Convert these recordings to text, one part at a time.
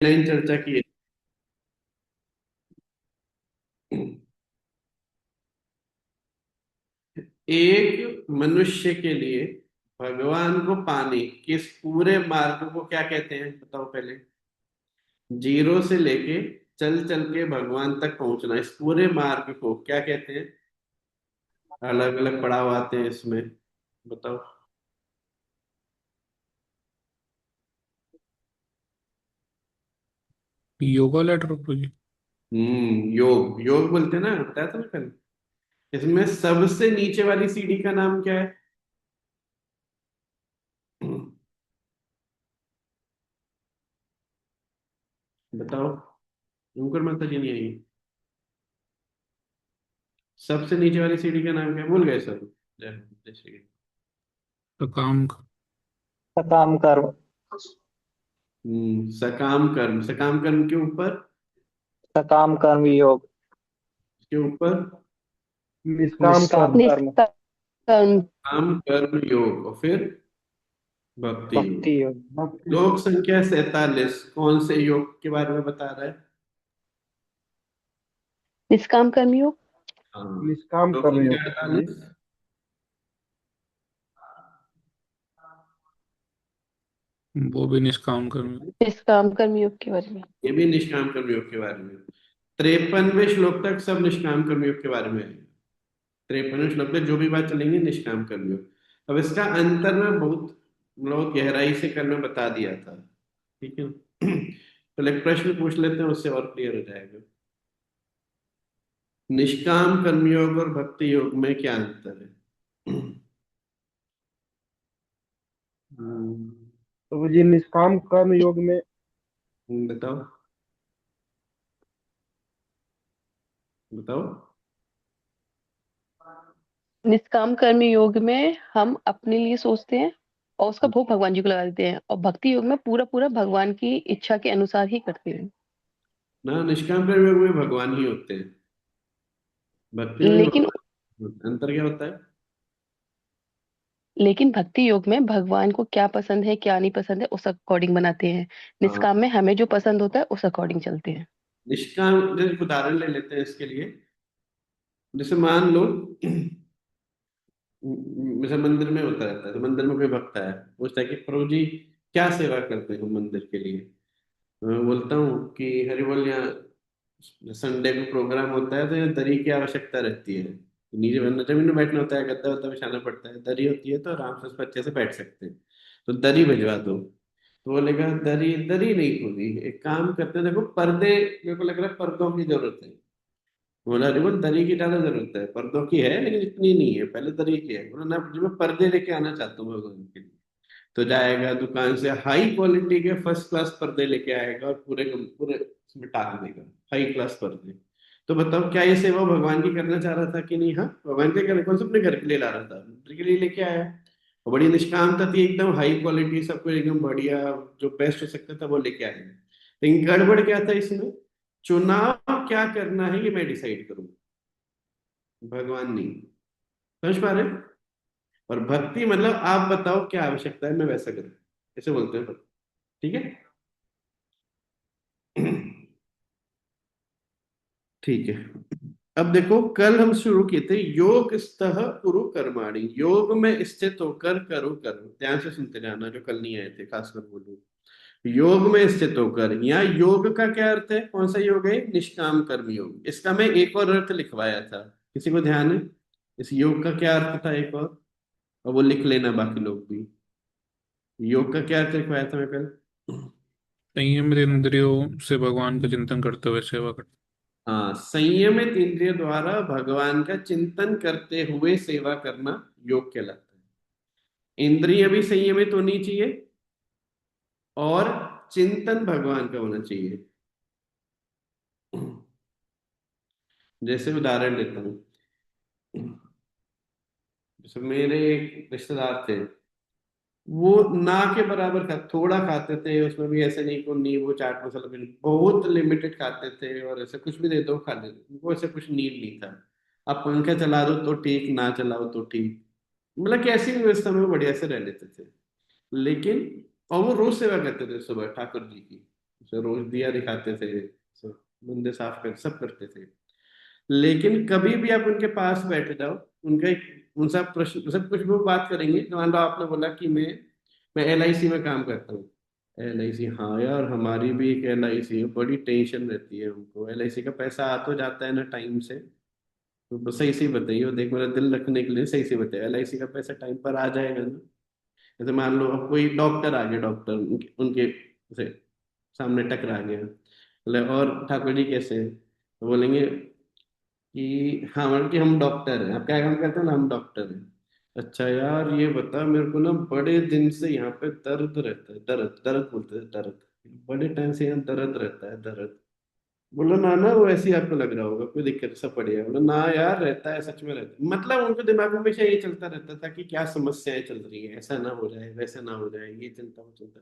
Line चर्चा की है। एक मनुष्य के लिए भगवान को पाने के इस पूरे मार्ग को क्या कहते हैं बताओ पहले। जीरो से लेके चल चल के भगवान तक पहुंचना, इस पूरे मार्ग को क्या कहते हैं? अलग अलग पड़ाव आते हैं इसमें, बताओ। योगा लेटर प्रभु जी। योग योग बोलते हैं ना, बताया था ना कल। इसमें सबसे नीचे वाली सीढ़ी का नाम क्या है? बताओ। शुक्र माता जी नहीं आई। सबसे नीचे वाली सीढ़ी का नाम क्या है? भूल गए सब। जय जय श्री। तो काम का। सकाम कर्म। सकाम कर्म, सकाम कर्म के ऊपर, सकाम कर्म योग। के ऊपर निष्काम निष्काम कर्म। कर्म। निष्काम कर्म। काम कर्म योग, और फिर भक्ति योग। भक्ति योग। भक्ति श्लोक योग। संख्या 47 कौन से योग के बारे में बता रहा है? निष्काम कर्म योग। हाँ। निष्काम श्लोक कर्म संख्या योग जी। 48। वो भी निष्काम कर्म। निष्काम कर्म योग के बारे में। ये भी निष्काम कर्म योग के बारे में। 53वें श्लोक तक सब निष्काम कर्म योग के बारे में है। 53वें श्लोक तक जो भी बात चलेंगे निष्काम कर्म योग। अब इसका अंतर में बहुत गहराई से कल में बता दिया था। ठीक है। तो एक प्रश्न पूछ लेते हैं, उससे और क्लियर हो जाएगा। निष्काम कर्मयोग और भक्ति योग में क्या अंतर है? हम्म, तो जी निष्काम कर्म योग में बताओ बताओ। निष्काम कर्म योग में हम अपने लिए सोचते हैं और उसका भोग भगवान जी को लगा देते हैं, और भक्ति योग में पूरा पूरा भगवान की इच्छा के अनुसार ही करते हैं। ना, निष्काम कर्मयोग में भगवान ही होते हैं, भक्ति में भी लेकिन भगवान। अंतर क्या होता है? लेकिन भक्ति योग में भगवान को क्या पसंद है क्या नहीं पसंद है उस अकॉर्डिंग बनाते हैं। हाँ। निष्काम में हमें जो पसंद होता है उस अकॉर्डिंग चलते हैं। निष्काम, जैसे एक उदाहरण ले लेते हैं इसके लिए। जैसे मान लो, जैसे मंदिर में होता रहता है, तो मंदिर में कोई भक्त है, पूछता है कि प्रभु जी क्या सेवा करते हो मंदिर के लिए। तो मैं बोलता हूँ कि हरि बोल, यहाँ संडे को प्रोग्राम होता है तो यहाँ दरी की आवश्यकता रहती है। नीचे वरना जमीन में बैठना होता है, गद्दा वद्दा बिछाना पड़ता है, दरी होती है तो आराम से उस पर अच्छे से बैठ सकते हैं। तो दरी भिजवा दो। तो बोलेगा दरी दरी नहीं होगी, एक काम करते हैं, देखो पर्दे, मेरे को लग रहा है पर्दों की जरूरत है। बोला अरे बोल दरी की ज्यादा जरूरत है, पर्दों की है लेकिन इतनी नहीं है, पहले दरी की है। बोला ना जी, मैं पर्दे लेके आना चाहता हूँ भगवान के लिए। तो जाएगा दुकान से हाई क्वालिटी के फर्स्ट क्लास पर्दे लेके आएगा और पूरे पूरे उसमें टांग देगा, हाई क्लास पर्दे। तो बताओ क्या ये सेवा भगवान की करना चाह रहा था कि नहीं? हाँ, भगवान के करने कौन से अपने घर के लिए ला रहा था, मंदिर के लिए लेके आया। और बड़ी निष्कामता थी, एकदम हाई क्वालिटी, सब कुछ एकदम बढ़िया, जो बेस्ट हो सकता था वो लेके आया। लेकिन गड़बड़ क्या था इसमें? चुनाव क्या करना है ये मैं डिसाइड करूँ, भगवान नहीं। समझ पा रहे हैं? और भक्ति मतलब आप बताओ क्या आवश्यकता है, मैं वैसा करूँ, ऐसे बोलते हैं। ठीक है। ठीक है। अब देखो, कल हम शुरू किए थे योग स्तः कुरु कर्माणि, योग में स्थित होकर करो कर्म। ध्यान से सुनते जाना जो कल नहीं आए थे, खासकर बोलो। योग में स्थित होकर, यहाँ योग का क्या अर्थ है? कौन सा योग है? निष्काम कर्म योग। इसका मैं एक और अर्थ लिखवाया था, किसी को ध्यान है? इस योग का क्या अर्थ था एक और वो लिख लेना बाकी लोग भी। योग का क्या अर्थ लिखवाया था मैं कल? संयमित इंद्रियों से भगवान का चिंतन करते हुए सेवा करते। हाँ, संयमित इंद्रिय द्वारा भगवान का चिंतन करते हुए सेवा करना योग कहलाता है। इंद्रिय भी संयमित होनी चाहिए और चिंतन भगवान का होना चाहिए। जैसे उदाहरण देता हूँ, जैसे मेरे एक रिश्तेदार थे, वो ना के बराबर थोड़ा खाते थे, उसमें भी ऐसे नहीं को नींबू चाट मसाला भी नहीं, बहुत लिमिटेड खाते थे, और ऐसे कुछ भी दे दो खा लेते, उनको ऐसे कुछ नीड नहीं था। अब पंखा चला दो तो ठीक, ना चलाओ तो ठीक, मतलब कैसी भी व्यवस्था में वो बढ़िया से रह लेते थे। लेकिन और वो रोज सेवा करते थे सुबह ठाकुर जी की। उसे रोज दिया दिखाते थे, सब मंदिर साफ कर सब करते थे। लेकिन कभी भी आप उनके पास बैठ जाओ, उनका एक उनसे आप प्रश्न सब कुछ वो बात करेंगे। तो मान लो आपने बोला कि मैं LIC में काम करता हूँ। LIC, हाँ यार हमारी भी एक LIC है, बड़ी टेंशन रहती है हमको, LIC का पैसा आ तो जाता है ना टाइम से। तो बस सही से बताइए, वो देख मेरा दिल रखने के लिए सही से बताइए, LIC का पैसा टाइम पर आ जाएगा ना? जैसे मान लो अब कोई डॉक्टर आ गया, डॉक्टर उनके जैसे सामने टकरा गया, बोले और ठाकुर जी कैसे हैं? तो बोलेंगे कि हाँ, मतलब कि हम डॉक्टर हैं। आप क्या काम करते हैं ना? हम डॉक्टर हैं। अच्छा यार ये बता, मेरे को ना बड़े दिन से यहाँ पे दर्द रहता है, दर्द दर्द बोलते हैं, दर्द बड़े टाइम से यहाँ दर्द रहता है, दर्द। बोलो ना ना, वो ऐसे ही आपको लग रहा होगा, कोई दिक्कत सब पड़ेगा। बोलो ना यार, रहता है, सच में रहता है। मतलब उनके दिमाग में हमेशा ये चलता रहता था कि क्या समस्याएं चल रही है, ऐसा ना हो जाए, वैसा ना हो जाए, ये चिंता वो चिंता।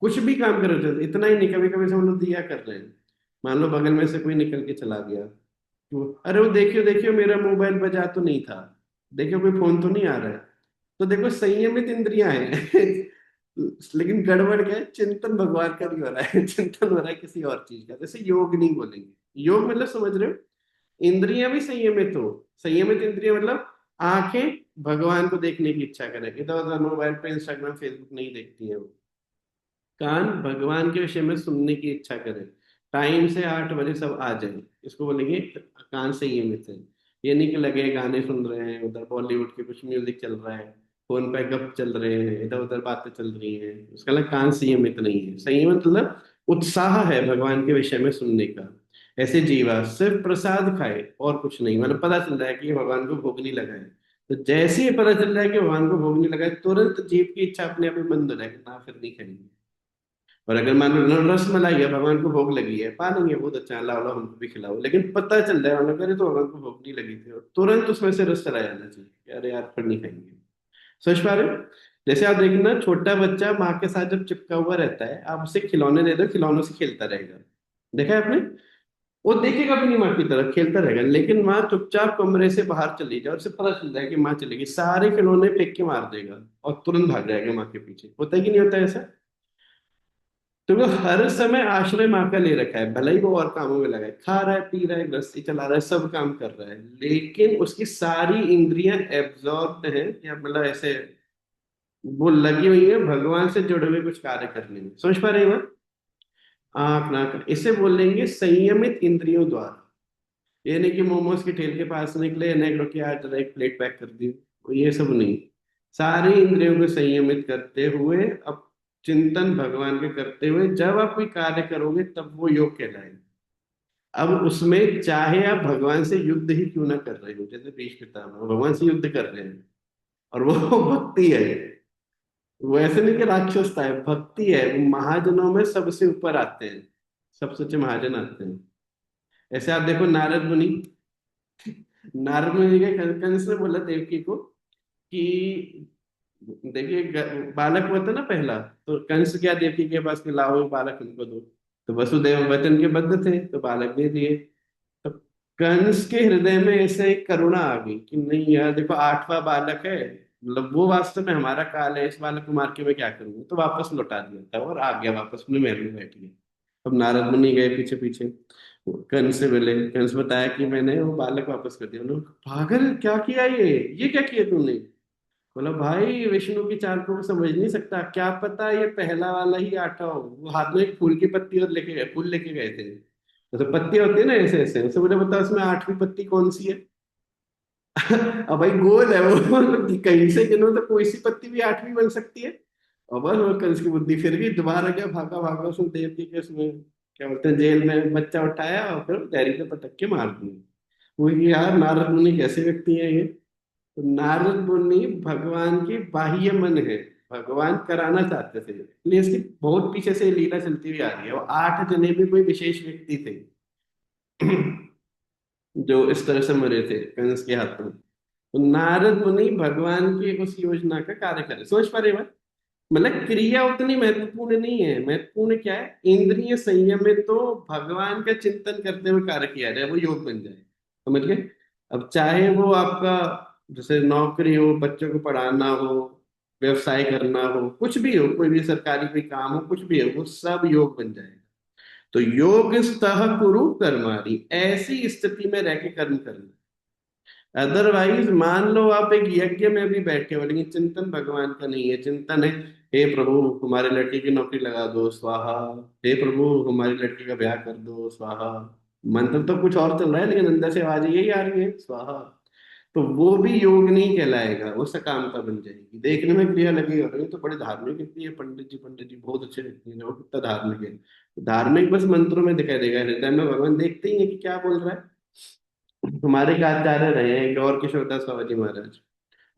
कुछ भी काम करो चलते, इतना ही नहीं, कभी कभी से हम लोग दिया कर रहे हैं, मान लो बगल में से कोई निकल के चला गया, अरे वो देखियो देखियो मेरा मोबाइल बजा तो नहीं था, देखियो कोई फोन तो नहीं आ रहा है। तो देखो संयमित इंद्रियां हैं लेकिन गड़बड़ क्या है, चिंतन भगवान का नहीं हो रहा है चिंतन हो रहा है किसी और चीज का। जैसे योग नहीं बोलेंगे, योग मतलब समझ रहे हो, इंद्रियां भी संयमित हो। संयमित इंद्रिय मतलब आंखें भगवान को देखने की इच्छा करें, इधर उधर मोबाइल पे इंस्टाग्राम फेसबुक नहीं देखती है वो। कान भगवान के विषय में सुनने की इच्छा करें, टाइम से 8 बजे सब आ जाए, इसको बोलेंगे कान संयमित है। ये नहीं कि लगे गाने सुन रहे हैं, उधर बॉलीवुड के कुछ म्यूजिक चल रहा है, फोन पे गप चल रहे हैं, इधर उधर बातें चल रही हैं, उसका मतलब कान संयमित नहीं है। संयमित मतलब उत्साह है भगवान के विषय में सुनने का। ऐसे जीवा सिर्फ प्रसाद खाए और कुछ नहीं, मतलब पता चल रहा है कि ये भगवान को भोग नहीं लगा है, तो जैसे ही पता चल रहा है कि भगवान को भोग नहीं लगा है, तुरंत जीव की इच्छा अपने आप ही बंद हो जाएगी, ना फिर नहीं खाएंगे। और अगर मान लो रस मलाई है, भगवान को भोग लगी है, पा लेंगे बहुत अच्छा, लाओ लाओ हमको भी खिलाओ, लेकिन पता चल जाए मान लो करे तो भगवान को भोग नहीं लगी थी, और तुरंत उसमें से रस चला जाना चाहिए कि अरे यार फिर नहीं खाएंगे। सोच पा रहे हो? जैसे आप देखना, छोटा बच्चा माँ के साथ जब चिपका हुआ रहता है, आप उसे खिलौने दे दो, खिलौनों से खेलता रहेगा, देखा है आपने? वो देखेगा भी नहीं माँ की तरफ, खेलता रहेगा। लेकिन माँ चुपचाप कमरे से बाहर चली जाए और उसे पता चल जाए कि माँ चलेगी, सारे खिलौने फेंक के मार देगा और तुरंत भाग जाएगा माँ के पीछे। होता है कि नहीं होता है ऐसा? तो वो हर समय आश्रय माँ का ले रखा है, भले ही वो और कामों में लगा है, खा रहा है, पी रहा है, गृहस्थी चला रहा है, सब काम कर रहा है, लेकिन उसकी सारी इंद्रियां एब्जॉर्ब हैं, या मतलब ऐसे वो लगी हुई है भगवान से जुड़े हुए कुछ कार्य करने में। समझ पा रहे हैं बात? आंख नाक, इसे बोलेंगे संयमित इंद्रियों द्वारा। ये नहीं कि मोमोज के ठेल के पास निकले, नेक रोके आज जरा एक प्लेट पैक कर दी, ये सब नहीं। सारी इंद्रियों को संयमित करते हुए, अब चिंतन भगवान के करते हुए जब आप कोई कार्य करोगे तब वो योग कहलाएगा। अब उसमें चाहे आप भगवान से युद्ध ही क्यों ना कर रहे हो, जैसे भीष्म पितामह भगवान से युद्ध कर रहे हैं, और वो भक्ति है, वो ऐसे नहीं कि राक्षसता है, भक्ति है, वो महाजनों में सबसे ऊपर आते हैं, सबसे अच्छे महाजन आते हैं। ऐसे आप देखो नारद मुनि, नारद मुनि के कंस ने बोला देवकी को कि देखिए बालक होता ना पहला, तो कंस क्या देवकी के पास कि लाओ ये बालक उनको दो, तो वसुदेव वचन के बद्ध थे तो बालक दे दिए। तो कंस के हृदय में ऐसे एक करुणा आ गई कि नहीं यार देखो 8वां बालक है, मतलब वो वास्तव में हमारा काल है, इस बालक को मार के मैं क्या करूंगा, तो वापस लौटा दिया था और आ गया वापस अपने महल में बैठ गया। अब नारद मुनि गए पीछे पीछे, कंस से मिले, कंस बताया कि मैंने वो बालक वापस कर दिया। उन्होंने कहा, पागल क्या किया, ये क्या किया तूने? बोला भाई विष्णु की चाल को मैं समझ नहीं सकता, क्या पता ये पहला वाला ही आटा हो। वो हाथ में एक फूल की पत्ती और लेके गए, फूल लेके गए थे, तो पत्तियां होती है ना ऐसे ऐसे, उससे मुझे बता उसमें 8वीं पत्ती कौन सी है अब भाई गोल है वो मतलब कहीं से गिनो तो कोई सी पत्ती भी 8वीं बन सकती है। और बस वो कंस की बुद्धि फिर गई, दोबारा क्या भागा भागा उसने देवकी के उसमें क्या बोलते हैं जेल में बच्चा उठाया और फिर डैरी पे पटक के मार दिया। वो ये यार नारद मुनि कैसे व्यक्ति है ये? तो नारद मुनि भगवान की बाह्य मन है, भगवान कराना चाहते थे, इसलिए इसकी बहुत पीछे से लीला चलती हुई आ रही है। वो 8 जने भी कोई विशेष व्यक्ति थे जो इस तरह से मरे थे कंस के हाथों। तो नारद मुनि भगवान की उस योजना का कार्य करे, सोच पा रहे हो? मतलब क्रिया उतनी महत्वपूर्ण नहीं है, महत्वपूर्ण क्या है, इंद्रिय संयम में तो भगवान का चिंतन करते हुए कार्य किया जाए, वो योग बन जाए। समझ गए? अब चाहे वो आपका जैसे नौकरी हो, बच्चों को पढ़ाना हो, व्यवसाय करना हो, कुछ भी हो, कोई भी सरकारी कोई काम हो, कुछ भी हो, वो सब योग बन जाएगा। तो योग स्तः कुरु कर्माणि, ऐसी स्थिति में रह के कर्म करना। अदरवाइज मान लो आप एक यज्ञ में भी बैठे हो लेकिन चिंतन भगवान का नहीं है, चिंतन है हे प्रभु हमारे लड़की की नौकरी लगा दो स्वाहा, हे प्रभु हमारी लड़की का ब्याह कर दो स्वाहा। मंत्र तो कुछ और चल रहा है लेकिन अंदर से आवाज यही आ रही है स्वाहा। तो वो भी योग नहीं कहलाएगा, वो सकामता बन जाएगी। देखने में क्रिया लगी हो रही तो बड़े धार्मिक व्यक्ति है, पंडित जी बहुत अच्छे व्यक्ति हैं, वो कितना धार्मिक है। धार्मिक बस मंत्रों में दिखाई देगा, हृदय में भगवान देखते ही है कि क्या बोल रहा है। हमारे एक आचार्य रहे हैं गौर किशोर दास बाबा जी महाराज,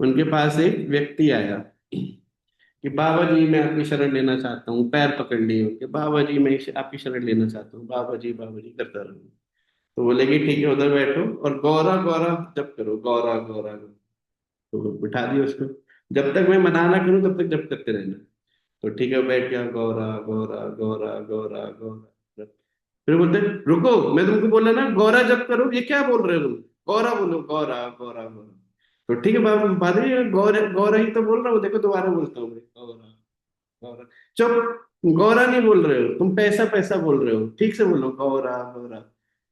उनके पास एक व्यक्ति आया कि बाबा जी मैं आपकी शरण लेना चाहता हूँ, पैर पकड़ लिए उनके, बाबा जी मैं आपकी शरण लेना चाहता हूँ, बाबा जी करता रहूँ। तो बोले कि ठीक है उधर बैठो और गौरा गौरा जप करो, गौरा गौरा गौरा। तो बिठा दिया उसको, जब तक मैं मना ना करूं तब तक जप करते रहना। तो ठीक है बैठ गया, गौरा गौरा गौरा गौरा गौरा। फिर बोलते रुको, मैं तुमको बोला ना गौरा जप करो, ये क्या बोल रहे हो तुम, गौरा बोलो, गौरा गौरा गौरा। तो ठीक है बाबा पादरी गौरा गौरा ही तो बोल रहा हूँ, देखो दोबारा बोलता हूँ मैं, गौरा गौरा। चुप, गौरा नहीं बोल रहे हो तुम, पैसा पैसा बोल रहे हो, ठीक से बोलो गौरा गौरा।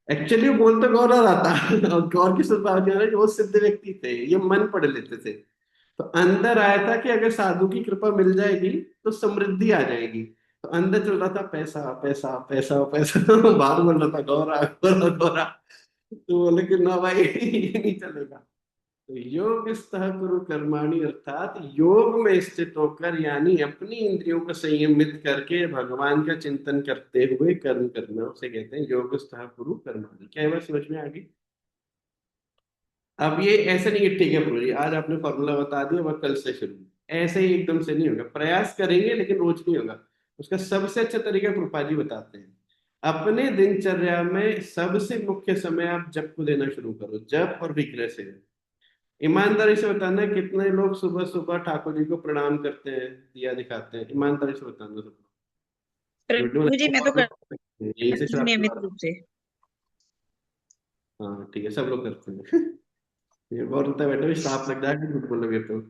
एक्चुअली वो बोल तो गौरा रहा था और गौर की सुनवाई वो सिद्ध व्यक्ति थे, ये मन पढ़ लेते थे। तो अंदर आया था कि अगर साधु की कृपा मिल जाएगी तो समृद्धि आ जाएगी। तो अंदर चल रहा था पैसा पैसा पैसा पैसा बाहर बोल रहा था गौरा गौरा गौरा। तो बोले कि ना भाई ये नहीं चलेगा। तो योग स्तः कुरु कर्माणि, अर्थात योग में स्थित होकर यानी अपनी इंद्रियों को संयमित करके भगवान का चिंतन करते हुए कर्म करना, उसे कहते हैं योग स्तः कुरु कर्माणि। क्या ये बात समझ में आ गई? अब ये ऐसे नहीं है ठीक है प्रभु जी आज आपने फॉर्मूला बता दिया वह कल से शुरू, ऐसे ही एकदम से नहीं होगा, प्रयास करेंगे लेकिन रोज नहीं होगा। उसका सबसे अच्छा तरीका कृपा जी बताते हैं, अपने दिनचर्या में सबसे मुख्य समय आप जप को देना शुरू करो, जप और विग्रह से। ईमानदारी से बताना है, कितने लोग सुबह सुबह ठाकुर जी को प्रणाम करते हैं, दिया दिखाते हैं, ईमानदारी से बताना सब। झूठ प्रभु जी मैं तो बोल- यहीं से करती हूँ श्राप दिला नियमित रहा हूं। रूप से। हाँ ठीक है सब लोग करते हैं ये बहुत होता है बेटा, श्राप लग जाएगा झूठ बोलोगे तो।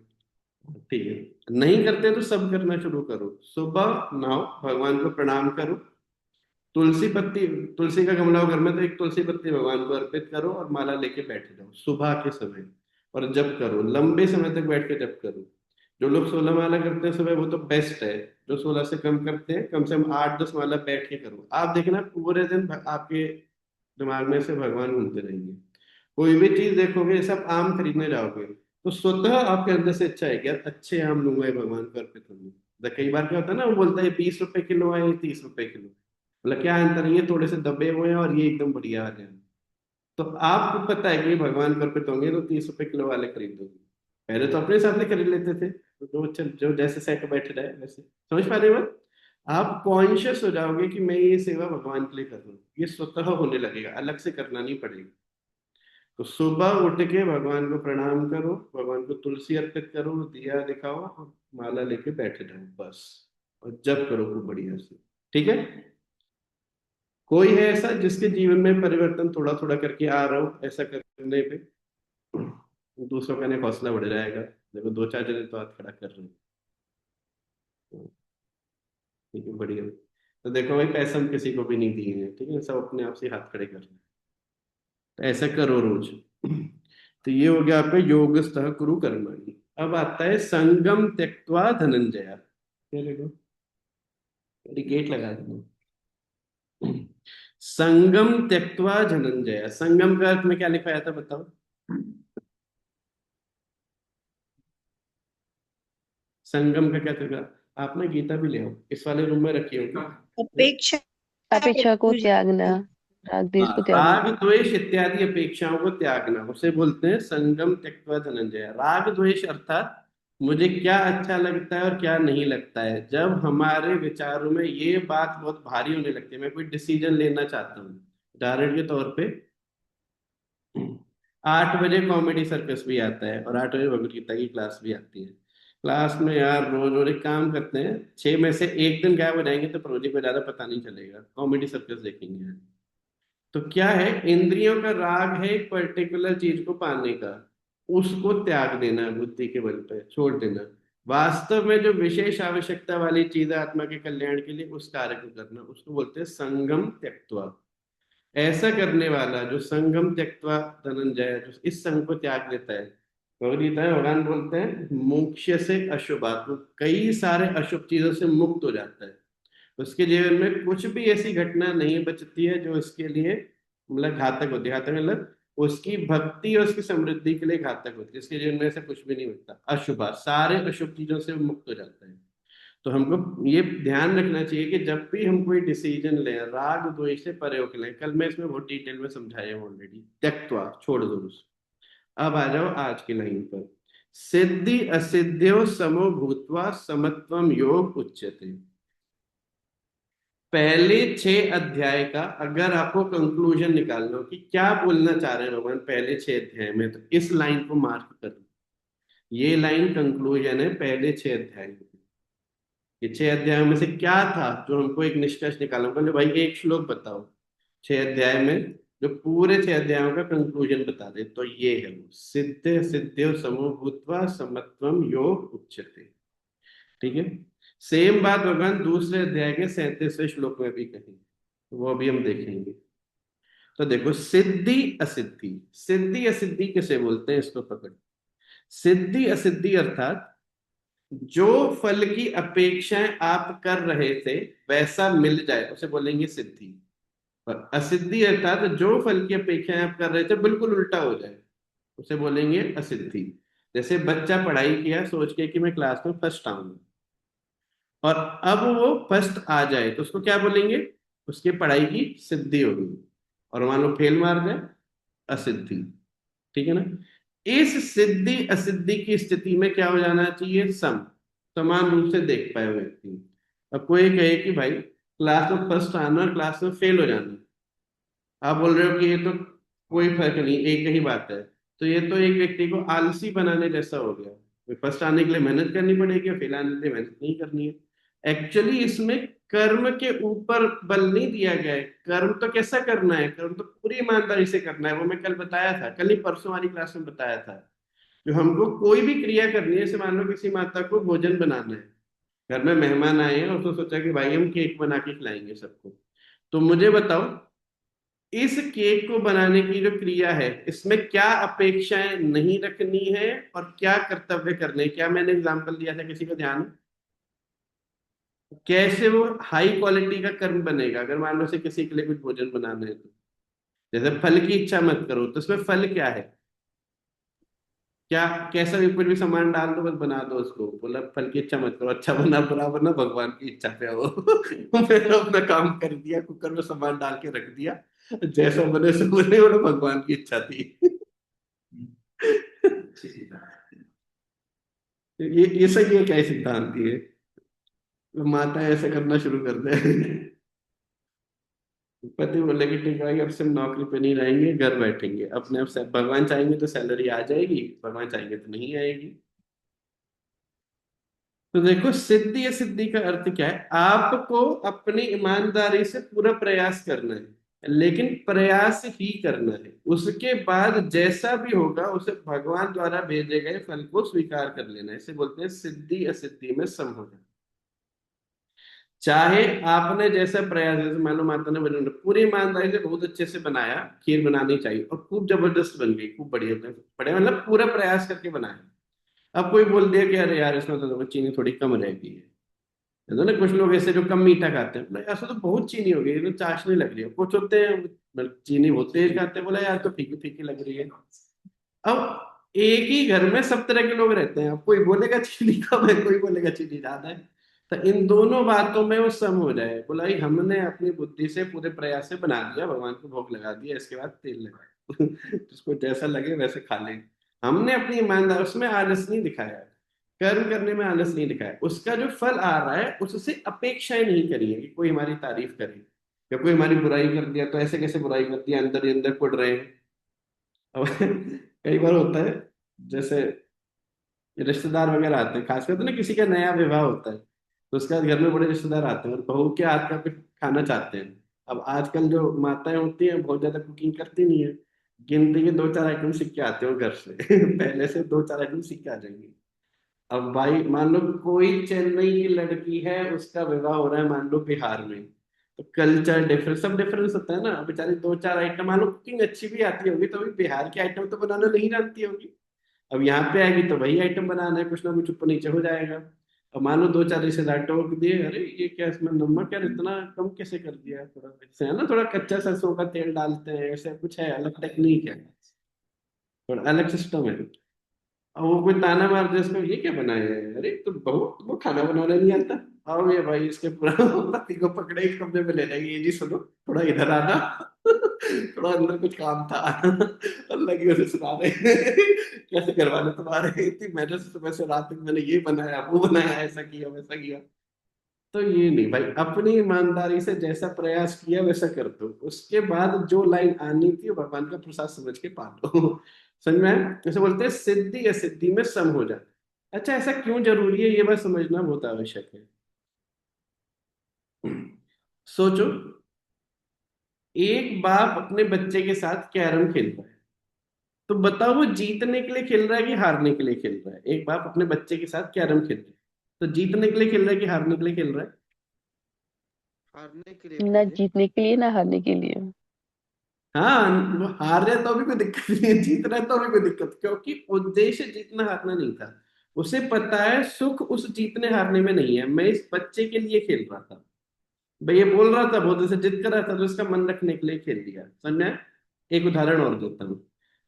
ठीक है नहीं करते तो सब करना शुरू करो, सुबह नहाओ, भगवान को प्रणाम करो, तुलसी पत्ती, तुलसी का गमला हो घर में तो एक तुलसी पत्ती भगवान को अर्पित करो और माला लेके बैठ जाओ सुबह के समय। और जप करो, लंबे समय तक बैठ के जप करो। जो लोग 16 माला करते हैं सुबह वो तो बेस्ट है, जो 16 से कम करते हैं कम से कम 8-10 माला बैठ के करो। आप देखना पूरे दिन आपके दिमाग में से भगवान घूमते रहेंगे। कोई भी चीज देखोगे, जैसे आप आम खरीदने जाओगे तो स्वतः आपके अंदर से इच्छा है कि यार अच्छे आम लूंगा ये भगवान को अर्पित करूंगा। तो कई बार क्या होता है ना, वो बोलता है 20 रुपए किलो है, ये 30 रुपए किलो, मतलब क्या अंतर है, ये थोड़े से दबे हुए हैं और ये एकदम बढ़िया वाले हैं। तो आपको पता है कि ये भगवान को अर्पित होंगे तो 30 रुपए किलो वाले खरीद दोगे। पहले तो अपने हिसाब से खरीद लेते थे, तो जो जैसे सेट बैठ रहा है वैसे। समझ पा रहे हो बात? आप कॉन्शियस हो जाओगे कि मैं ये सेवा भगवान के लिए कर रहा हूँ, ये स्वतः होने लगेगा, अलग से करना नहीं पड़ेगा। तो सुबह उठ के भगवान को प्रणाम करो, भगवान को तुलसी अर्पित करो, दिया दिखाओ और माला लेके बैठ जाओ बस, और जप करो खूब बढ़िया से। ठीक है? कोई है ऐसा जिसके जीवन में परिवर्तन थोड़ा थोड़ा करके आ रहा हो, ऐसा करने पे दूसरों का ने हौसला बढ़ जाएगा। देखो 2-4 जने तो हाथ खड़ा कर रहे हैं। ठीक है बढ़िया। तो देखो भाई पैसा हम किसी को भी नहीं दिए हैं, ठीक है, सब अपने आप से हाथ खड़े कर रहे हैं। तो ऐसा करो रोज। तो ये हो गया आपका योग स्तः कुरु कर्माणि। अब आता है संगम त्यक्त्वा धनंजया। क्या देखो गेट लगा देना। संगम त्यक्त्वा धनंजया, संगम का अर्थ में क्या लिखा था बताओ? संगम का क्या था? आप ना गीता भी ले आओ, इस वाले रूम में रखी होगी। अपेक्षा अपेक्षा को प्रभु जी। त्यागना, राग द्वेष हाँ, को त्यागना। राग द्वेष इत्यादि अपेक्षाओं को त्यागना, उसे बोलते हैं संगम त्यक्त्वा धनंजय। राग द्वेष अर्थात मुझे क्या अच्छा लगता है और क्या नहीं लगता है। जब हमारे विचारों में ये बात बहुत भारी होने लगती है, मैं कोई डिसीजन लेना चाहता हूँ, उदाहरण के तौर पे 8 बजे कॉमेडी सर्कस भी आता है और 8 बजे भगवत गीता की क्लास भी आती है। क्लास में यार रोज रोज एक काम करते हैं, 6 में से एक दिन गायब हो जाएंगे तो प्रोजेक्ट को ज्यादा पता नहीं चलेगा, कॉमेडी सर्कस देखेंगे। तो क्या है, इंद्रियों का राग है एक पर्टिकुलर चीज को पाने का, उसको त्याग देना, बुद्धि के बल पे छोड़ देना। वास्तव में जो विशेष आवश्यकता वाली चीज है आत्मा के कल्याण के लिए, उस कार्य को करना, उसको बोलते हैं संगम त्यक्त्वा। ऐसा करने वाला जो संगम त्यक्त्वा धनंजय, जो इस संग को त्याग देता है, गीता में भगवान बोलते हैं मोक्ष से अशुभात, वो कई सारे अशुभ चीजों से मुक्त हो जाता है। उसके जीवन में कुछ भी ऐसी घटना नहीं बचती है जो उसके लिए मतलब घातक होती है। घातक मतलब उसकी भक्ति और उसकी समृद्धि के लिए घातक होती है। इसके जीवन में ऐसा कुछ भी नहीं होता। अशुभ, सारे अशुभ चीजों से वो मुक्त हो जाता है। तो हमको ये ध्यान रखना चाहिए कि जब भी हम कोई डिसीजन लें, राग द्वेष से परे होकर लें। कल मैं इसमें बहुत डिटेल में समझाया हूँ ऑलरेडी। त्यक्त्वा, छोड़ दो उसको। अब आ जाओ आज की लाइन पर। सिद्धि असिद्ध्यो समो भूत्वा समत्वम योग उच्यते। पहले 6 अध्याय का अगर आपको कंक्लूजन निकालना हो कि क्या बोलना चाह रहे हैं भगवान पहले 6 अध्याय में, तो इस लाइन को मार्क कर लो। ये लाइन कंक्लूजन है पहले 6 अध्याय में। ये 6 अध्यायों में से क्या था जो हमको एक निष्कर्ष निकालना, बोले भाई एक श्लोक बताओ 6 अध्याय में जो पूरे 6 अध्यायों का कंक्लूजन बता दे। तो ये है वो, सिद्ध सिद्ध समो भूत्वा समत्वम योग उच्यते। ठीक है। सेम बात भगवान दूसरे अध्याय के 37वें श्लोक में भी कही, वो भी हम देखेंगे। तो देखो, सिद्धि असिद्धि, सिद्धि असिद्धि किसे बोलते हैं इसको पकड़। सिद्धि असिद्धि अर्थात जो फल की अपेक्षाएं आप कर रहे थे वैसा मिल जाए उसे बोलेंगे सिद्धि। और असिद्धि अर्थात जो फल की अपेक्षाएं आप कर रहे थे बिल्कुल उल्टा हो जाए उसे बोलेंगे असिद्धि। जैसे बच्चा पढ़ाई किया सोच के कि मैं क्लास में फर्स्ट आऊंगा, और अब वो फर्स्ट आ जाए तो उसको क्या बोलेंगे, उसकी पढ़ाई की सिद्धि होगी। और मान लो फेल मार जाए, असिद्धि। ठीक है ना। इस सिद्धि असिद्धि की स्थिति में क्या हो जाना चाहिए, समान रूप से देख पाए व्यक्ति। अब कोई कहे कि भाई क्लास में फर्स्ट आना और क्लास में फेल हो जाना, आप बोल रहे हो कि ये तो कोई फर्क नहीं, एक ही बात है, तो ये तो एक व्यक्ति को आलसी बनाने जैसा हो गया। फर्स्ट आने के लिए मेहनत करनी पड़ेगी, फेल आने के लिए मेहनत नहीं करनी है। एक्चुअली इसमें कर्म के ऊपर बल नहीं दिया गया है। कर्म तो कैसा करना है, कर्म तो पूरी ईमानदारी से करना है। वो मैं कल बताया था, कल ही परसों वाली क्लास में बताया था। जो हमको कोई भी क्रिया करनी है, जैसे मान लो किसी माता को भोजन बनाना है, घर में मेहमान आए हैं और तो सोचा कि भाई हम केक बना के खिलाएंगे सबको। तो मुझे बताओ, इस केक को बनाने की जो क्रिया है इसमें क्या अपेक्षाएं नहीं रखनी है और क्या कर्तव्य करने, क्या मैंने एग्जाम्पल दिया था, किसी का ध्यान है? कैसे वो हाई क्वालिटी का कर्म बनेगा अगर मान लो से किसी के लिए कुछ भोजन बनाना है तो। जैसे फल की इच्छा मत करो, तो उसमें फल क्या है, क्या कैसा भी कुछ भी सामान डाल दो बस बना दो उसको, बोला फल की इच्छा मत करो, अच्छा बना बुरा बना भगवान की इच्छा पे हो। मैंने अपना काम कर दिया, कुकर में सामान डाल के रख दिया, जैसा बने सो बने, वो भगवान की इच्छा थी। ये सही है क्या, सिद्धांत ये माता ऐसे करना शुरू कर दे। पति बोले कि ठीक है भाई अब से हम नौकरी पे नहीं रहेंगे, घर बैठेंगे अपने आप से, भगवान चाहेंगे तो सैलरी आ जाएगी, भगवान चाहेंगे तो नहीं आएगी। तो देखो, सिद्धि या सिद्धि का अर्थ क्या है, आपको अपनी ईमानदारी से पूरा प्रयास करना है, लेकिन प्रयास ही करना है। उसके बाद जैसा भी होगा उसे भगवान द्वारा भेजे गए फल को स्वीकार कर लेना है। इसे बोलते हैं सिद्धि असिद्धि में सम होना। चाहे आपने जैसा प्रयास, जैसे मान लो माता ने भोजन पूरी ईमानदारी से बहुत अच्छे से बनाया, खीर बनानी चाहिए और खूब जबरदस्त बन गई, खूब बढ़िया बढ़िया, मतलब पूरा प्रयास करके बनाया। अब कोई बोल दिया कि अरे यार इसमें तो चीनी थोड़ी कम रह गई है ना। कुछ लोग ऐसे जो कम मीठा खाते हैं, बोले ऐसा तो बहुत चीनी हो गई, ये तो चाशनी लग रही है। कुछ होते हैं मतलब चीनी बहुत तेज खाते हैं, बोला यार तो फीकी फीकी लग रही है। अब एक ही घर में सब तरह के लोग रहते हैं, अब कोई बोलेगा चीनी कम है, कोई बोलेगा चीनी ज्यादा है। तो इन दोनों बातों में वो सम हो जाए, बोला भाई हमने अपनी बुद्धि से पूरे प्रयास से बना दिया, भगवान को भोग लगा दिया, इसके बाद तेल लगा। जिसको जैसा लगे वैसे खा ले। हमने अपनी ईमानदारी, उसमें आलस नहीं दिखाया, कर्म करने में आलस नहीं दिखाया। उसका जो फल आ रहा है उससे अपेक्षाएं नहीं करी है कि कोई हमारी तारीफ करे, या कोई हमारी बुराई कर दिया तो ऐसे कैसे बुराई कर दिया, अंदर ही अंदर कुड़ रहे हैं। अब कई बार होता है, जैसे रिश्तेदार वगैरह आते हैं, खासकर तो ना किसी का नया विवाह होता है तो उसके बाद घर में बड़े रिश्तेदार आते हैं और बहू के हाथ का कुछ खाना चाहते हैं। अब आजकल जो माताएं होती हैं बहुत ज्यादा कुकिंग करती नहीं है, गिनती के 2-4 आइटम सीख के आते हो घर से। पहले से 2-4 आइटम सीख के आ जाएंगे। अब भाई मान लो कोई चेन्नई की लड़की है, उसका विवाह हो रहा है मान लो बिहार में, तो कल्चर डिफरेंस, सब डिफरेंस होता है ना। अब बेचारी दो चार आइटम, मान लो कुकिंग अच्छी भी आती होगी तो भी बिहार की आइटम तो बनाना नहीं जानती होगी। अब यहाँ पे आएगी तो वही आइटम बनाना है, कुछ ना कुछ ऊपर नीचे हो जाएगा। अब मान लो दो चार रिश्तेदार टोक दिए, अरे ये क्या इसमें नमक यार इतना कम कैसे कर दिया, थोड़ा ऐसे है ना, थोड़ा कच्चा सरसों का तेल डालते हैं, ऐसे कुछ है, अलग टेक्निक है, थोड़ा अलग सिस्टम है। अब वो कोई ताना मार दे इसको, ये क्या बनाया है, अरे तो बहू तुमको खाना बनाना नहीं आता। आओ ये भाई इसके पूरा पति को पकड़े एक कमरे में ले जाएंगे, ये जी सुनो थोड़ा इधर आना, थोड़ा अंदर कुछ काम था। और लगी उसे सुना रहे, कैसे करवाने तुम्हारे, इतनी मेहनत से सुबह से रात तक मैंने ये बनाया वो बनाया, ऐसा किया वैसा किया। तो ये नहीं भाई, अपनी ईमानदारी से जैसा प्रयास किया वैसा कर दो, उसके बाद जो लाइन आनी थी वो भगवान का प्रसाद समझ के पा लो। समझ में आया? जैसे बोलते हैं सिद्धि असिद्धि में सम हो जाता है। अच्छा ऐसा क्यों जरूरी है, ये बात समझना बहुत आवश्यक है। सोचो, एक बाप अपने बच्चे के साथ कैरम खेल रहा है, तो बताओ वो जीतने के लिए खेल रहा है कि हारने के लिए खेल रहा है? एक बाप अपने बच्चे के साथ कैरम खेल रहा है, तो जीतने के लिए खेल रहा है कि हारने के लिए खेल रहा है? हारने के लिए ना खेल रहे। जीतने के लिए ना हारने के लिए। हाँ, वो हार रहे तो भी कोई दिक्कत नहीं है, जीत रहे तो भी कोई दिक्कत, क्योंकि उद्देश्य जीतना हारना नहीं था। उसे पता है सुख उस जीतने हारने में नहीं है, मैं इस बच्चे के लिए खेल रहा था। भाई ये बोल रहा था बहुत से जिद कर रहा था, तो इसका मन रखने के लिए खेल दिया, समझा? एक उदाहरण और देता हूँ।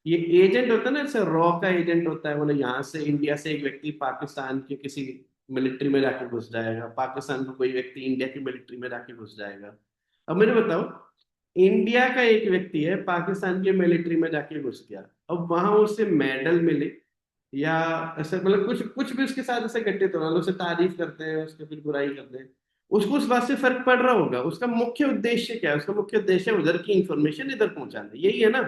ये एजेंट होता है ना, जैसे रॉ का एजेंट होता है, बोले यहाँ से इंडिया से एक व्यक्ति पाकिस्तान के किसी मिलिट्री में जाके घुस जाएगा, पाकिस्तान का कोई व्यक्ति इंडिया की मिलिट्री में जाके घुस जाएगा। अब मेरे बताओ, इंडिया का एक व्यक्ति है पाकिस्तान के मिलिट्री में जाके घुस गया, अब वहां उसे मेडल मिले या ऐसे, मतलब कुछ कुछ भी उसके साथ ऐसे घटित हो रहा है, लोग उसे तारीफ करते हैं, उसके फिर बुराई करते हैं, उसको उस बात से फर्क पड़ रहा होगा। उसका मुख्य उद्देश्य क्या है? उसका मुख्य उद्देश्य है उधर की इंफॉर्मेशन इधर पहुंचाना, यही है ना।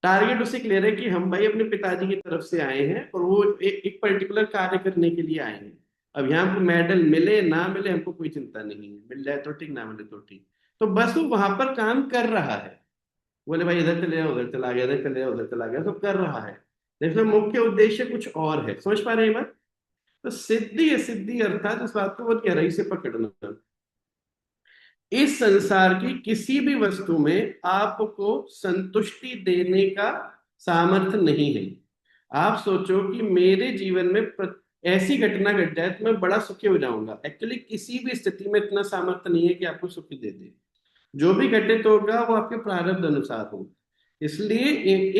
टारगेट उसे क्लियर है कि हम भाई अपने पिताजी की तरफ से आए हैं और वो एक पर्टिकुलर कार्य करने के लिए आए हैं। अब यहाँ पे मेडल मिले ना मिले हमको कोई चिंता नहीं है, मिल जाए तो ठीक, ना मिले तो ठीक, तो बस वो वहां पर काम कर रहा है। बोले भाई इधर चले जाओ, उधर चला गया, इधर चले जाओ, उधर चला गया, तो कर रहा है। देखो मुख्य उद्देश्य कुछ और है, समझ पा रहे हैं बात? तो सिद्धि असिद्धि अर्थात इस बात को बहुत गहराई से पकड़ना। इस संसार की किसी भी वस्तु में आपको संतुष्टि देने का सामर्थ्य नहीं है। आप सोचो कि मेरे जीवन में ऐसी घटना घट जाए तो मैं बड़ा सुखी हो जाऊंगा, एक्चुअली किसी भी स्थिति में इतना सामर्थ्य नहीं है कि आपको सुखी दे दे। जो भी घटित होगा वो आपके प्रारब्ध अनुसार होगा। इसलिए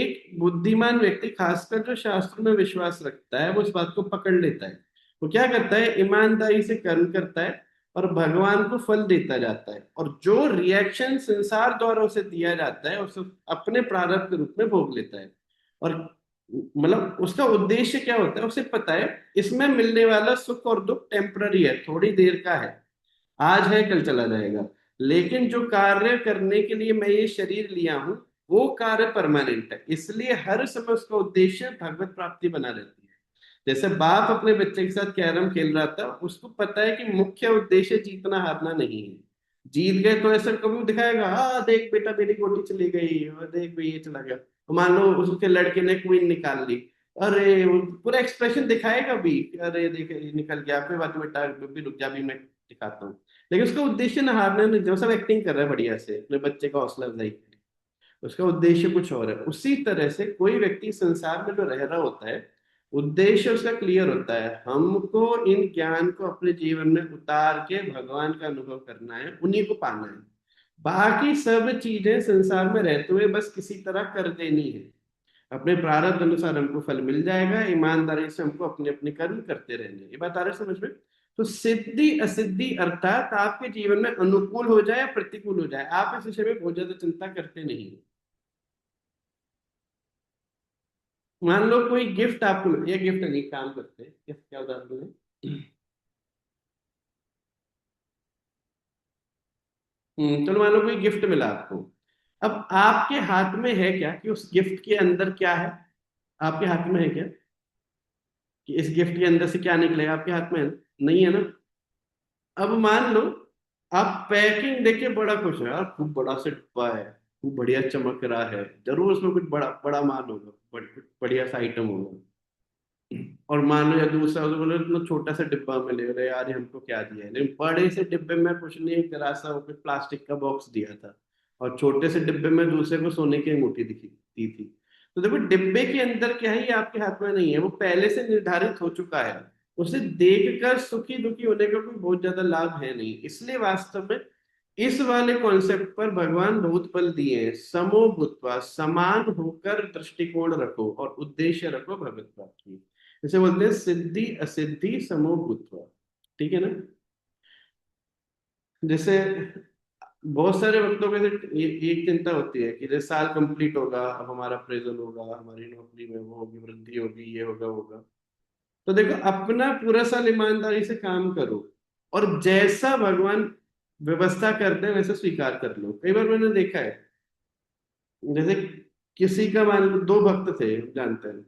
एक बुद्धिमान व्यक्ति, खासकर जो शास्त्र में विश्वास रखता है, वो इस बात को पकड़ लेता है। वो क्या करता है? ईमानदारी से कर्म करता है और भगवान को फल देता जाता है, और जो रिएक्शन संसार द्वारा उसे दिया जाता है उसे अपने प्रारब्ध के रूप में भोग लेता है। और मतलब उसका उद्देश्य क्या होता है, उसे पता है इसमें मिलने वाला सुख और दुख टेम्पररी है, थोड़ी देर का है, आज है कल चला जाएगा। लेकिन जो कार्य करने के लिए मैं ये शरीर लिया हूं वो कार्य परमानेंट है, इसलिए हर समय उसका उद्देश्य भगवत प्राप्ति बना रहती है। जैसे बाप अपने बच्चे के साथ कैरम खेल रहा था, उसको पता है कि मुख्य उद्देश्य जीतना हारना नहीं है। जीत गए तो ऐसा कभी दिखाएगा, हाँ देख बेटा मेरी गोटी चली गई, और देख भाई ये चला गया, तो मान लो उसके लड़के ने क्वीन निकाल ली, अरे वो पूरा एक्सप्रेशन दिखाएगा भी, अरे देख ये निकल गया, फिर बाद में बेटा भी रुक जा, भी मैं दिखाता हूँ। लेकिन उसका उद्देश्य ना हारना नहीं, जो सब एक्टिंग कर रहा है बढ़िया से अपने बच्चे का हौसला अफजाई के लिए, उसका उद्देश्य कुछ और है। उसी तरह से कोई व्यक्ति संसार में जो रह रहा होता है, उद्देश्य उसका क्लियर होता है, हमको इन ज्ञान को अपने जीवन में उतार के भगवान का अनुभव करना है, उन्हीं को पाना है। बाकी सब चीजें संसार में रहते हुए बस किसी तरह कर देनी है, अपने प्रारब्ध अनुसार हमको फल मिल जाएगा, ईमानदारी से हमको अपने अपने कर्म करते रहने। ये बात आ रहा है समझ में? तो सिद्धि असिद्धि अर्थात आपके जीवन में अनुकूल हो जाए या प्रतिकूल हो जाए, आप इस विषय में बहुत ज्यादा चिंता करते नहीं हो। मान लो कोई गिफ्ट आपको ये गिफ्ट नहीं काम करते, क्या उदाहरण है? चलो मान लो कोई गिफ्ट मिला आपको, अब आपके हाथ में है क्या कि उस गिफ्ट के अंदर क्या है? आपके हाथ में है क्या कि इस गिफ्ट के अंदर से क्या निकलेगा? आपके हाथ में है? नहीं है ना। अब मान लो आप पैकिंग देख के बड़ा खुश है, यार खूब बड़ा से डिब्बा है, खूब बढ़िया चमक रहा है, जरूर उसमें कुछ बड़ा बड़ा माल होगा, कुछ बढ़िया सा आइटम होगा। और मान लो या दूसरा तो बोले इतना छोटा सा डिब्बा में ले रहे यार ये हमको क्या दिया है, लेकिन बड़े से डिब्बे में कुछ नहीं, एक जरा सा वो प्लास्टिक का बॉक्स दिया था, और छोटे से डिब्बे में दूसरे को सोने की अंगूठी दिखी दी थी। तो देखो डिब्बे के अंदर क्या है ये आपके हाथ में नहीं है, वो पहले से निर्धारित हो चुका है। उसे देखकर सुखी दुखी होने का कोई बहुत ज्यादा लाभ है नहीं। इसलिए वास्तव में इस वाले कॉन्सेप्ट पर भगवान बहुत बल दिए हैं, समो भूत्वा, समान होकर दृष्टिकोण रखो और उद्देश्य रखो भगवत प्राप्ति। इसे बोलते हैं सिद्धि असिद्धि समो भूत्वा। ठीक है ना। जैसे बहुत सारे वक्तों में एक चिंता होती है कि जैसे साल कंप्लीट होगा, अब हमारा अप्रेजल होगा, हमारी नौकरी में वो होगी, वृद्धि होगी, ये होगा होगा। तो देखो अपना पूरा साल ईमानदारी से काम करो, और जैसा भगवान व्यवस्था करते हैं वैसे स्वीकार कर लो। कई बार मैंने देखा है, जैसे किसी का मान लो दो भक्त थे, जानते हैं,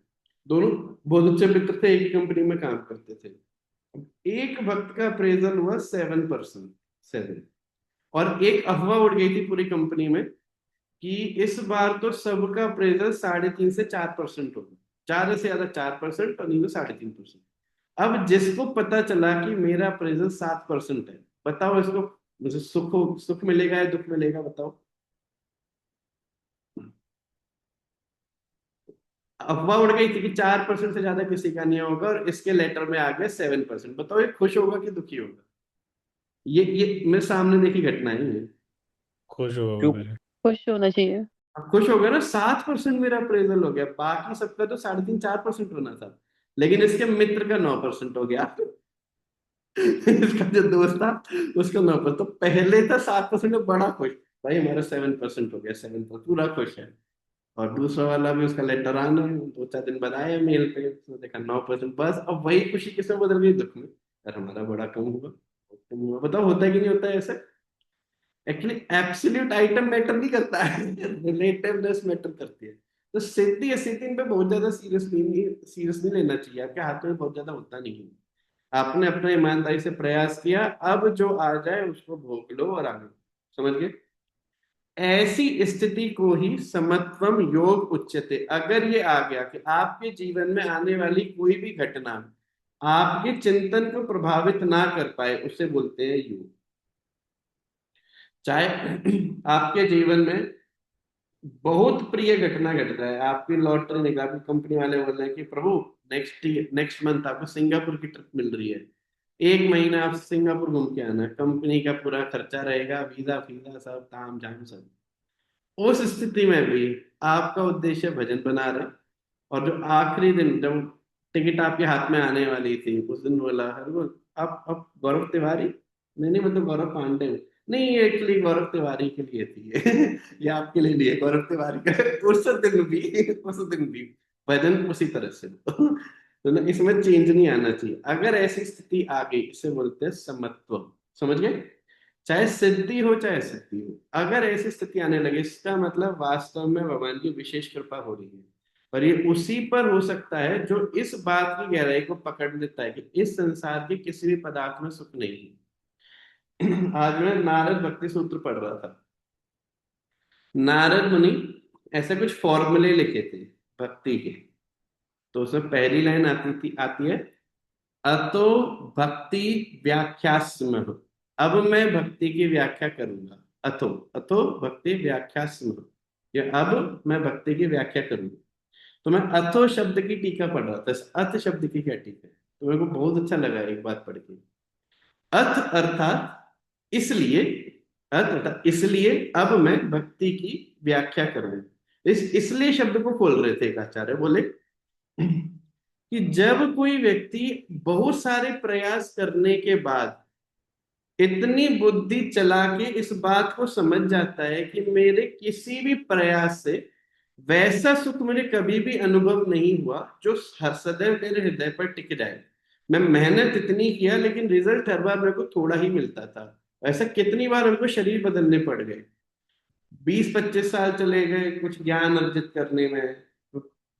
दोनों बहुत अच्छे मित्र थे, एक ही कंपनी में काम करते थे। एक भक्त का अप्रेजल हुआ 7%, 7, और एक अफवाह उड़ गई थी पूरी कंपनी में कि इस बार तो सबका अप्रेजल 3.5 से 4% होगा, ज्यादा से ज्यादा 4% और नहीं तो 3.5%। अब जिसको पता चला कि मेरा अप्रेजल 7% है, बताओ इसको मुझे सुख मिलेगा या दुख मिलेगा, बताओ। अफवाह उड़ गई थी कि 4% से ज्यादा किसी का नहीं होगा, और इसके लेटर में आ गया 7%। बताओ ये खुश होगा कि दुखी होगा? ये मेरे सामने देखी घटना है ये। खुश हुआ क्यों? मेरे। खुश होना चाहिए। अब खुश हो गया ना, 7% मेरा अप्रेजल हो गया, बाकी सबका तो 3.5 4% होना था, लेकिन इसके मित्र का 9% हो गया। इसका जो दोस्त था उसका 9%, तो पहले था 7% में बड़ा खुश, भाई हमारा 7% हो गया, 7% पूरा खुश है। और दूसरा वाला भी उसका लेटर आना है, 2 4 दिन बाद आया मेल पे, उसने देखा 9%, बस अब वही खुशी किसमें बदल गई, दुख में, यार हमारा बड़ा कम हुआ, कम हुआ। बताओ होता है कि नहीं होता है ऐसा? एक्चुअली एब्सोल्यूट आइटम मैटर नहीं करता है, रिलेटिवनेस मैटर करती है। तो सिद्धि असिद्धि इन पे बहुत ज्यादा सीरियस नहीं लेना चाहिए, आपके हाथ में बहुत ज्यादा होता नहीं है। आपने अपना ईमानदारी से प्रयास किया, अब जो आ जाए उसको भोग लो और आगे समझ गए। ऐसी स्थिति को ही समत्वम योग उच्यते। अगर ये आ गया कि आपके जीवन में आने वाली कोई भी घटना आपके चिंतन को प्रभावित ना कर पाए, उसे बोलते हैं योग। चाहे आपके जीवन में बहुत प्रिय घटना घट रहा है, आपकी लॉटरी निकला, आपकी कंपनी वाले बोल रहे हैं कि प्रभु नेक्स्ट मंथ आपको सिंगापुर की ट्रिप मिल रही है, 1 महीना आप सिंगापुर घूम के आना, कंपनी का पूरा खर्चा रहेगा, वीजा फीजा सब ताम झाम सब। उस स्थिति में भी आपका उद्देश्य भजन बना रहे, और जो आखिरी दिन जब टिकट आपके हाथ में आने वाली थी, उस दिन बोला हर बोल अब गौरव तिवारी, नहीं नहीं मतलब गौरव पांडे, नहीं एक्चुअली गौरव तिवारी के लिए थी ये। ये आपके लिए नहीं है, गौरव तिवारी का। उस दिन भी भजन उसी तरह से। तो ना इसमें चेंज नहीं आना चाहिए। अगर ऐसी स्थिति आ गई, इसे बोलते हैं समत्व। समझ गए? चाहे सिद्धि हो चाहे सिद्धि हो, अगर ऐसी स्थिति आने लगे, इसका मतलब वास्तव में भगवान की विशेष कृपा हो रही है। पर ये उसी पर हो सकता है जो इस बात की गहराई को पकड़ लेता है कि इस संसार के किसी भी पदार्थ में सुख नहीं है। आज मैं नारद भक्ति सूत्र पढ़ रहा था। नारद मुनि ऐसे कुछ फॉर्मूले लिखे थे भक्ति के। तो उसमें पहली लाइन आती है, अतो भक्ति व्याख्यास्म। अब मैं भक्ति की व्याख्या करूंगा। अतो, अतो भक्ति व्याख्यास्म, ये अब मैं भक्ति की व्याख्या करूंगा। तो मैं अथो शब्द की टीका पढ़ रहा था, इस अथ शब्द की क्या टीका है, तो मेरे को बहुत अच्छा लगा एक बात पढ़ के। अथ अर्थात इसलिए, अथ अर्थात इसलिए अब मैं भक्ति की व्याख्या करूंगा। इस इसलिए शब्द को खोल रहे थे एक आचार्य, बोले कि जब कोई व्यक्ति बहुत सारे प्रयास करने के बाद इतनी बुद्धि चला के इस बात को समझ जाता है कि मेरे किसी भी प्रयास से वैसा सुख मुझे कभी भी अनुभव नहीं हुआ जो हर सदैव मेरे हृदय पर टिक जाए। मैं मेहनत इतनी किया लेकिन रिजल्ट हर बार मेरे को थोड़ा ही मिलता था। ऐसा कितनी बार हमको शरीर बदलने पड़ गए, 20 25 साल चले गए कुछ ज्ञान अर्जित करने में,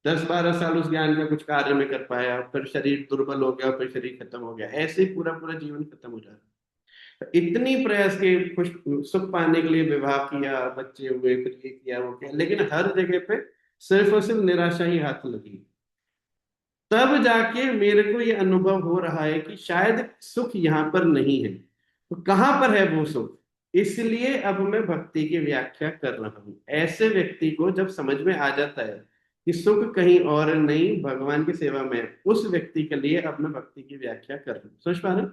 10 12 साल उस ज्ञान का कुछ कार्य में कर पाया, फिर शरीर दुर्बल हो गया, फिर शरीर खत्म हो गया, ऐसे ही पूरा पूरा जीवन खत्म हो जाता। इतनी प्रयास के खुश सुख पाने के लिए विवाह किया, बच्चे हुए, फिर ये किया वो किया, लेकिन हर जगह पे सिर्फ और सिर्फ निराशा ही हाथ लगी। तब जाके मेरे को ये अनुभव हो रहा है कि शायद सुख यहाँ पर नहीं है, तो कहाँ पर है वो सुख। इसलिए अब मैं भक्ति की व्याख्या कर रहा हूं। ऐसे व्यक्ति को जब समझ में आ जाता है कि सुख कहीं और नहीं, भगवान की सेवा में है, उस व्यक्ति के लिए अब मैं भक्ति की व्याख्या कर रहा हूँ। समझ पा रहे हैं?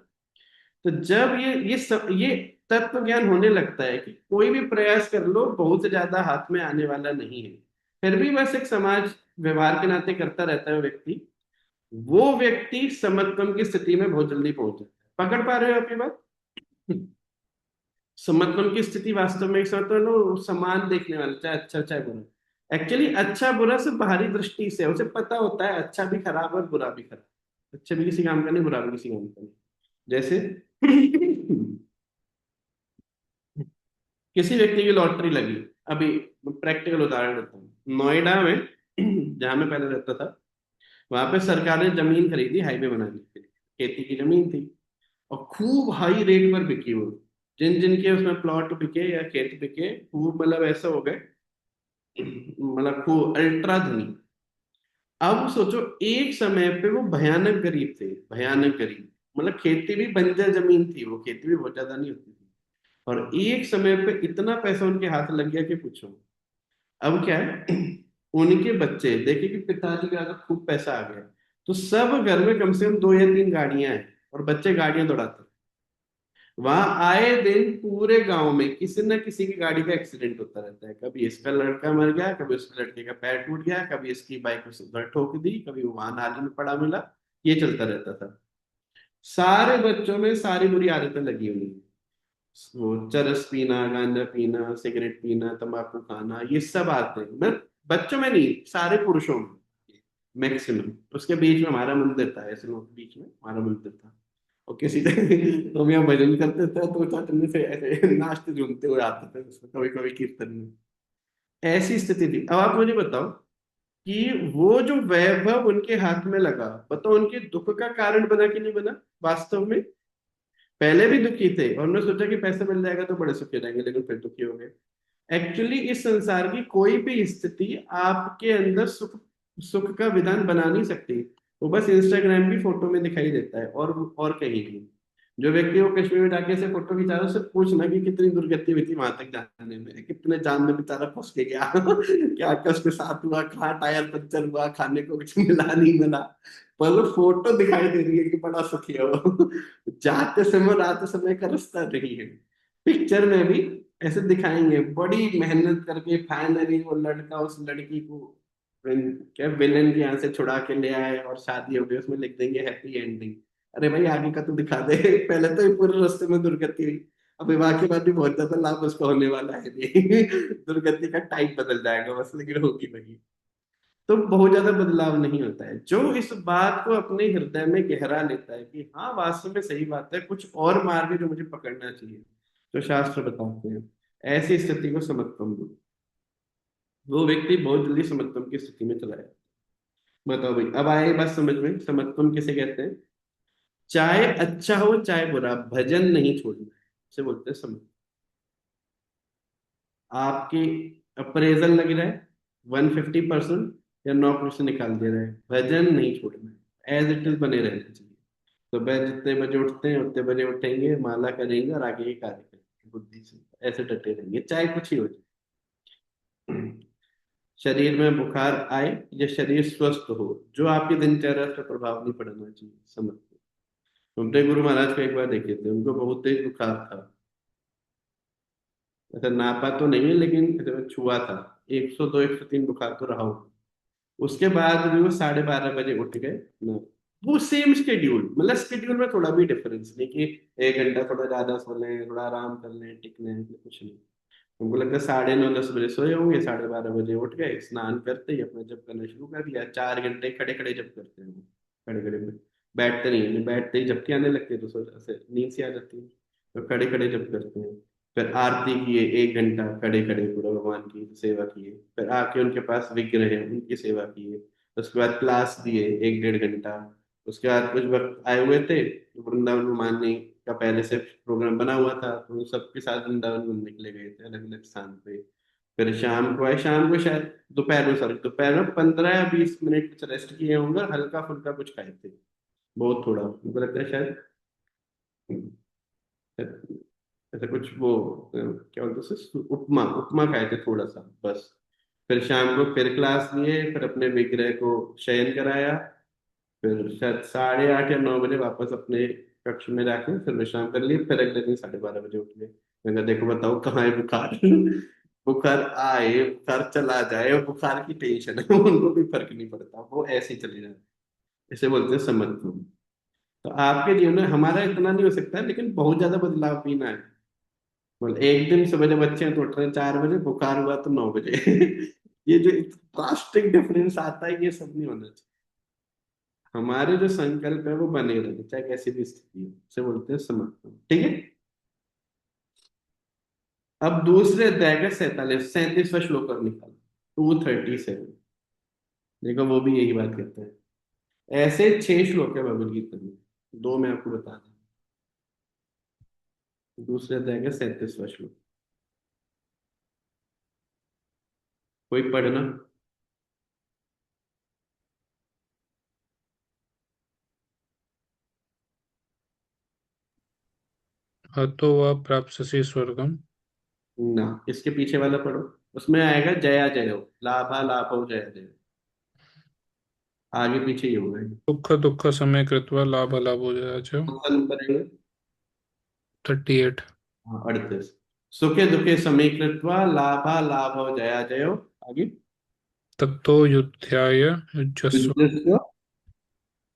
तो जब ये तत्व ज्ञान होने लगता है कि कोई भी प्रयास कर लो बहुत ज्यादा हाथ में आने वाला नहीं है, फिर भी बस एक समाज व्यवहार के नाते करता रहता है व्यक्ति, वो व्यक्ति समत्वम की स्थिति में बहुत जल्दी पहुंच जाता है। पकड़ पा रहे हो आपकी बात? समत्वम की स्थिति वास्तव में एक साथ तो लो समान देखने वाला, चाहे अच्छा चाहे बुरा। एक्चुअली अच्छा बुरा सिर्फ बाहरी दृष्टि से है, उसे पता होता है अच्छा भी खराब और बुरा भी खराब, अच्छा भी किसी काम का नहीं, बुरा भी किसी काम का नहीं। जैसे किसी व्यक्ति की लॉटरी लगी। अभी प्रैक्टिकल उदाहरण देता हूँ, नोएडा में जहां मैं पहले रहता था, वहां पे सरकार ने जमीन खरीदी हाईवे बनाने के लिए, खेती की जमीन थी, और खूब हाई रेट पर बिकी वो। जिन जिनके उसमें प्लॉट बिके या खेत बिके, खूब मतलब ऐसा हो गए, मतलब खूब अल्ट्रा धनी। अब सोचो एक समय पे वो भयानक गरीब थे, भयानक गरीब, मतलब खेती भी बंजर जमीन थी, वो खेती भी बहुत ज्यादा नहीं होती थी, और एक समय पे इतना पैसा उनके हाथ लग गया कि पूछो। अब क्या है, उनके बच्चे देखे कि पिताजी का अगर खूब पैसा आ गया, तो सब घर में कम से कम 2 या 3 गाड़ियां हैं, और बच्चे गाड़ियां दौड़ाते हैं। वहां आए दिन पूरे गांव में किसी न किसी की गाड़ी का एक्सीडेंट होता रहता है, कभी इसका लड़का मर गया, कभी उसके लड़के का पैर टूट गया, कभी इसकी बाइक उसे उधर ठोक दी, कभी वो वहां नाली में पड़ा मिला। ये चलता रहता था। सारे बच्चों में सारी बुरी आदतें लगी हुई हैं, वो चरस पीना, गांजा पीना, सिगरेट पीना, तंबाकू खाना, ये सब आते हैं। मैं बच्चों में नहीं, सारे पुरुषों में मैक्सिमम। उसके बीच में हमारा मंदिर था, ऐसे लोगों के बीच में हमारा मंदिर था, और किसी दिन तो हम यहाँ भजन करते थे तो चटने से ऐसे नाचते झूमते हुए आते थे उसमें, कभी कभी कीर्तन में। ऐसी स्थिति थी। अब आप मुझे बताओ कि वो जो वैभव उनके हाथ में लगा, बताओ उनके दुख का कारण बना कि नहीं बना वास्तव में? पहले भी दुखी थे और उन्होंने सोचा कि पैसा मिल जाएगा तो बड़े सुखी रहेंगे, लेकिन फिर दुखी हो गए। एक्चुअली इस संसार की कोई भी स्थिति आपके अंदर सुख सुख का विधान बना नहीं सकती। वो बस इंस्टाग्राम की फोटो में दिखाई देता है, और कहीं नहीं। जो व्यक्ति वो कश्मीर में जाके से फोटो खिंचा रहा है, उससे पूछना कि कितनी दुर्गति हुई थी वहां तक जाने में, कितने जान में बेचारा फंस के गया क्या क्या उसके साथ हुआ, कहाँ टायर पंचर हुआ, खाने को कुछ मिला नहीं मिला, पर वो फोटो दिखाई दे रही है कि बड़ा सुखी है वो जाते समय और आते समय का रास्ता नहीं है। पिक्चर में भी ऐसे दिखाएंगे, बड़ी मेहनत करके फाइनली वो लड़का उस लड़की को क्या विलेन के यहाँ से छुड़ा के ले आए और शादी हो गई, उसमें लिख देंगे हैप्पी एंडिंग। अरे भाई आगे का तो दिखा दे पहले तो ये पूरे रास्ते में दुर्गति हुई, अब विवाह के बाद भी बहुत ज्यादा लाभ उसको होने वाला है नहीं दुर्गति का टाइप बदल जाएगा बस, लेकिन होगी वही। तो बहुत ज्यादा बदलाव नहीं होता है। जो इस बात को अपने हृदय में गहरा लेता है कि हाँ वास्तव में सही बात है, कुछ और मार्ग है जो मुझे पकड़ना चाहिए, तो शास्त्र बताते हैं, ऐसी स्थिति को समत्वम दो। वो व्यक्ति बहुत जल्दी समत्वम की स्थिति में चला जाता है। बताओ भाई, अब आए बात समझ में, समत्वम किसे कहते हैं? चाहे अच्छा हो चाहे बुरा, भजन नहीं छोड़ना है, इसे बोलते हैं समत्वम। आपकी अप्रेजल लग रहा है 150% या 9% निकाल दे रहा है, भजन नहीं छोड़ना है, एज इट इज बने रहना चाहिए। सुबह जितने बजे उठते हैं उतने बजे उठेंगे, माला करेंगे और आगे ये कार्य करेंगे बुद्धि से, ऐसे डटे रहेंगे चाहे कुछ ही हो जाए। शरीर में बुखार आए या शरीर स्वस्थ हो, जो आपकी दिनचर्या पर प्रभाव नहीं पड़ना चाहिए, समझते। उनके गुरु महाराज को एक बार देखे थे, उनको बहुत तेज बुखार था, ऐसा नापा तो नहीं है लेकिन ऐसे छुआ था, 102 103 बुखार तो रहा हो। उसके बाद भी वो 12:30 बजे उठ गए ना। वो सेम शेड्यूल, मतलब शेड्यूल में थोड़ा भी डिफरेंस नहीं कि 1 घंटा थोड़ा ज्यादा सो लें, थोड़ा आराम कर लें, टिक लें, कुछ नहीं। हमको लगता है 9:30 10 बजे सोए होंगे, 12:30 बजे उठ गए, स्नान करते ही अपना जप करना शुरू कर दिया। 4 घंटे खड़े खड़े जप करते हैं वो, खड़े खड़े में बैठते नहीं है, बैठते ही झपकी आने लगती है तो ऐसे नींद सी आ जाती है, तो खड़े खड़े जप करते हैं। फिर आरती किए 1 घंटा खड़े खड़े पूरा भगवान की सेवा किए, फिर आके उनके पास विग्रह है उनकी सेवा किए, उसके बाद क्लास दिए 1 1.5 घंटा। उसके बाद कुछ वक्त आए हुए थे तो वृंदावन में मानने का पहले से प्रोग्राम बना हुआ था, तो उन सबके साथ वृंदावन घूमने के लिए गए थे अलग अलग स्थान पे। फिर शाम को आए, शाम को शायद दोपहर में, सॉरी दोपहर में 15 या 20 मिनट कुछ रेस्ट किए होंगे, हल्का फुल्का कुछ खाए थे, बहुत थोड़ा, मुझे लगता है शायद ऐसा कुछ वो क्या बोलते हैं उसे? उपमा, उपमा खाए थे थोड़ा सा बस। फिर शाम को फिर क्लास लिए, फिर अपने विग्रह को शयन कराया, फिर शायद 8:30 या 9 बजे वापस अपने कक्ष में जाके फिर विश्राम कर लिए, फिर अगले दिन 12:30 बजे उठ गए। मैंने कहा, देखो बताओ कहाँ है बुखार? बुखार आए, बुखार चला जाए, और बुखार की टेंशन है, उनको भी फर्क नहीं पड़ता, वो ऐसे ही चले जाते। इसे बोलते हैं समत्व। तो आपके जीवन में हमारा इतना नहीं हो सकता, लेकिन बहुत ज्यादा बदलाव भी ना है। मतलब एक दिन सुबह जब बच्चे हैं तो उठ रहे हैं 4 बजे, बुखार हुआ तो 9 बजे। ये जो ड्रास्टिक डिफरेंस आता है, ये सब नहीं होना चाहिए। हमारे जो संकल्प है वो बने रहे, चाहे कैसी भी स्थिति हो, उसे बोलते हैं समर्पण। ठीक है। अब दूसरे अध्याय का 37वां श्लोक और निकालो, 237। देखो वो भी यही बात करते हैं। ऐसे 6 श्लोक है भगवद गीता में, दो मैं आपको बता दूं। दूसरे अध्याय का 37वां श्लोक, कोई पढ़ना। हतो वा प्राप्स्यसि स्वर्गम। ना, इसके पीछे वाला पढ़ो, उसमें आएगा जया जयो, लाभा लाभो जया जयो, आगे पीछे ही होगा ये। दुःख दुःख समय कृत्वा लाभ लाभो जयाच। कौन सा नंबर है ये? 38। हाँ, 38। सुखे दुखे समीकृत्वा लाभा लाभो जया जयो, आगे। तत्तो युध्याय युज्यस्व युद्धस्व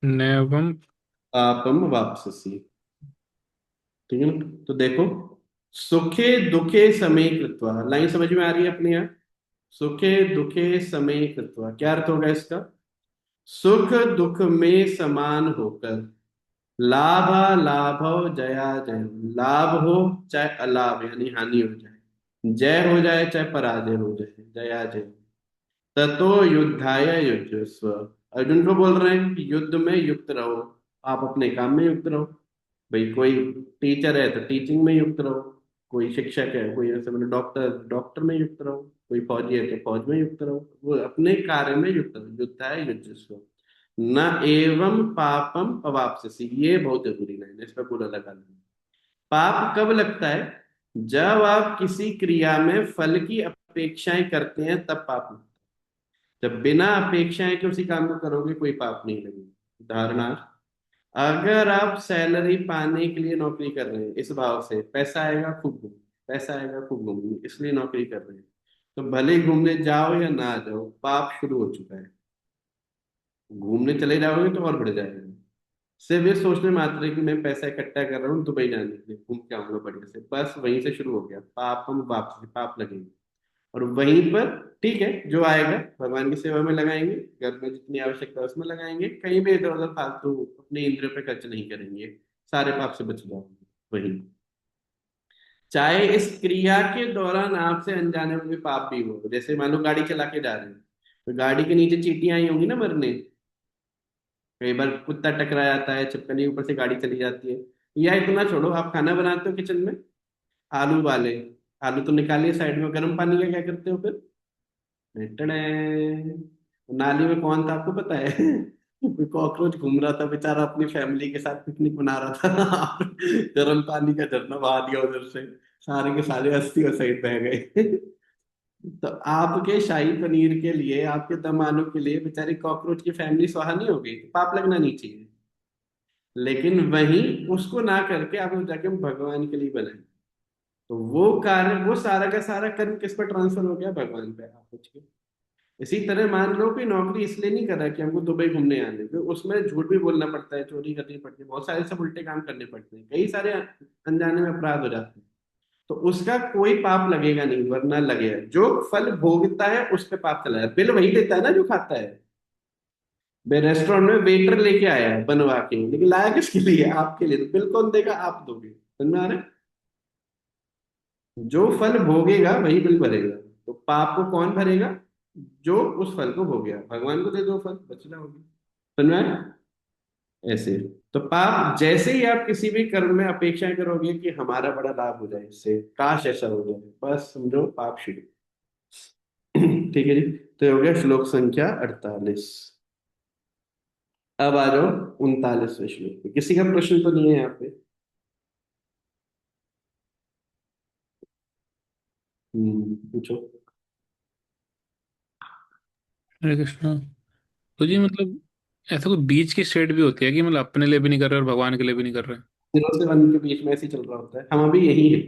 नैवं। पापम वापससी। ठीक है ना? तो देखो, सुखे दुखे समय कृत्वा, लाइन समझ में आ रही है अपने यहाँ? सुखे दुखे समय कृत्वा, क्या अर्थ होगा इसका? सुख दुख में समान होकर, लाभ लाभ जया जय, लाभ हो चाहे अलाभ यानी हानि हो जाए, जय हो जाए चाहे पराजय हो जाए, जया जय। ततो युद्धाय युज्यस्व, अर्जुन को बोल रहे हैं कि युद्ध में युक्त रहो, आप अपने काम में युक्त रहो। भाई कोई टीचर है तो टीचिंग में युक्त रहो, कोई शिक्षक है, कोई ऐसे मतलब डॉक्टर, डॉक्टर में युक्त रहो, कोई फौजी है तो फौज में युक्त रहो, वो अपने कार्य में युक्त रहो। युद्धाय युज्यस्व न एवं पापम अवाप्स्यसि, ये बहुत जरूरी लाइन है, इस पर पूरा लगा लेना। पाप कब लगता है? जब आप किसी क्रिया में फल की अपेक्षाएं करते हैं, तब पाप लगता है। जब बिना अपेक्षाएं के उसी काम को करोगे, कोई पाप नहीं लगेगा। उदाहरणार्थ, अगर आप सैलरी पाने के लिए नौकरी कर रहे हैं, इस भाव से पैसा आएगा खूब घूम, पैसा आएगा खूब घूम, इसलिए नौकरी कर रहे हैं, तो भले ही घूमने जाओ या ना जाओ, पाप शुरू हो चुका है। घूमने चले जाओगे तो और बढ़ जाएगा। सिर्फ ये सोचने मात्र है कि मैं पैसा इकट्ठा कर रहा हूँ दुबई जाने के लिए, घूम के आऊंगा बढ़िया से, बस वहीं से शुरू हो गया पाप, हम वापस पाप लगेंगे। और वहीं पर ठीक है, जो आएगा भगवान की सेवा में लगाएंगे, घर में जितनी आवश्यकता है उसमें लगाएंगे, कहीं भी इधर उधर फालतू अपने इंद्रियों पे खर्च नहीं करेंगे, सारे पाप से बच जाओगे वही। चाहे इस क्रिया के दौरान आपसे अनजाने में भी पाप भी हो, जैसे मान लो गाड़ी चला के जा रहे हैं, तो गाड़ी के नीचे चींटियां आई होंगी ना मरने, कई बार कुत्ता टकरा जाता है, छिपकली ऊपर से गाड़ी चली जाती है। या इतना छोड़ो, आप खाना बनाते हो किचन में, आलू वाले, आलू तो निकालिए साइड में, गर्म पानी का क्या करते हो फिर? टड़े, नाली में कौन था आपको पता है? कोई कॉकरोच घूम रहा था बेचारा, अपनी फैमिली के साथ पिकनिक मना रहा था। गर्म पानी का झरना बहा दिया उधर से, सारे के सारे अस्थि और सहित बह गए। तो आपके शाही पनीर के लिए, आपके दम आलू के लिए बेचारी कॉकरोच की फैमिली स्वाहा नहीं हो गई, पाप लगना नहीं चाहिए। लेकिन वहीं उसको ना करके आप लोग जाके भगवान के लिए बनाए, तो वो कार्य, वो सारा का सारा कर्म किस पर ट्रांसफर हो गया? भगवान पे, आप कुछ के। इसी तरह मान लो कि नौकरी इसलिए नहीं कर रहा कि हमको दुबई घूमने आने दो, उसमें झूठ भी बोलना पड़ता है, चोरी करनी पड़ती है, बहुत सारे सब उल्टे काम करने पड़ते हैं, कई सारे अनजाने में अपराध हो जाते हैं, तो उसका कोई पाप लगेगा नहीं, वरना लगेगा। जो फल भोगता है उस पे पाप चला है, बिल वही देता है ना जो खाता है। वे रेस्टोरेंट में वेटर लेके आया है बनवा के, लेकिन लाया किसके लिए? आपके लिए, तो बिल कौन देगा? आप दोगे। समझ में आ रहा है? जो फल भोगेगा वही बिल भरेगा। तो पाप को कौन भरेगा? जो उस फल को भोगेगा। भगवान को दे दो फल, बच जाओगे। समझ में आया? ऐसे। तो पाप, जैसे ही आप किसी भी कर्म में अपेक्षा करोगे कि हमारा बड़ा लाभ हो जाए इससे, काश ऐसा हो जाए, बस समझो पाप शुरू। ठीक है जी। तो ये हो गया श्लोक संख्या 48। अब आ जाओ 39वें श्लोक पे। किसी का प्रश्न तो नहीं है यहाँ पे? पूछो। हरे कृष्णा। तो जी मतलब ऐसा कोई बीच की स्टेट भी होती है कि मतलब अपने लिए भी नहीं कर रहे और भगवान के लिए भी नहीं कर रहे? 0 से 1 के बीच में ऐसे ही चल रहा होता है। हम अभी यही है।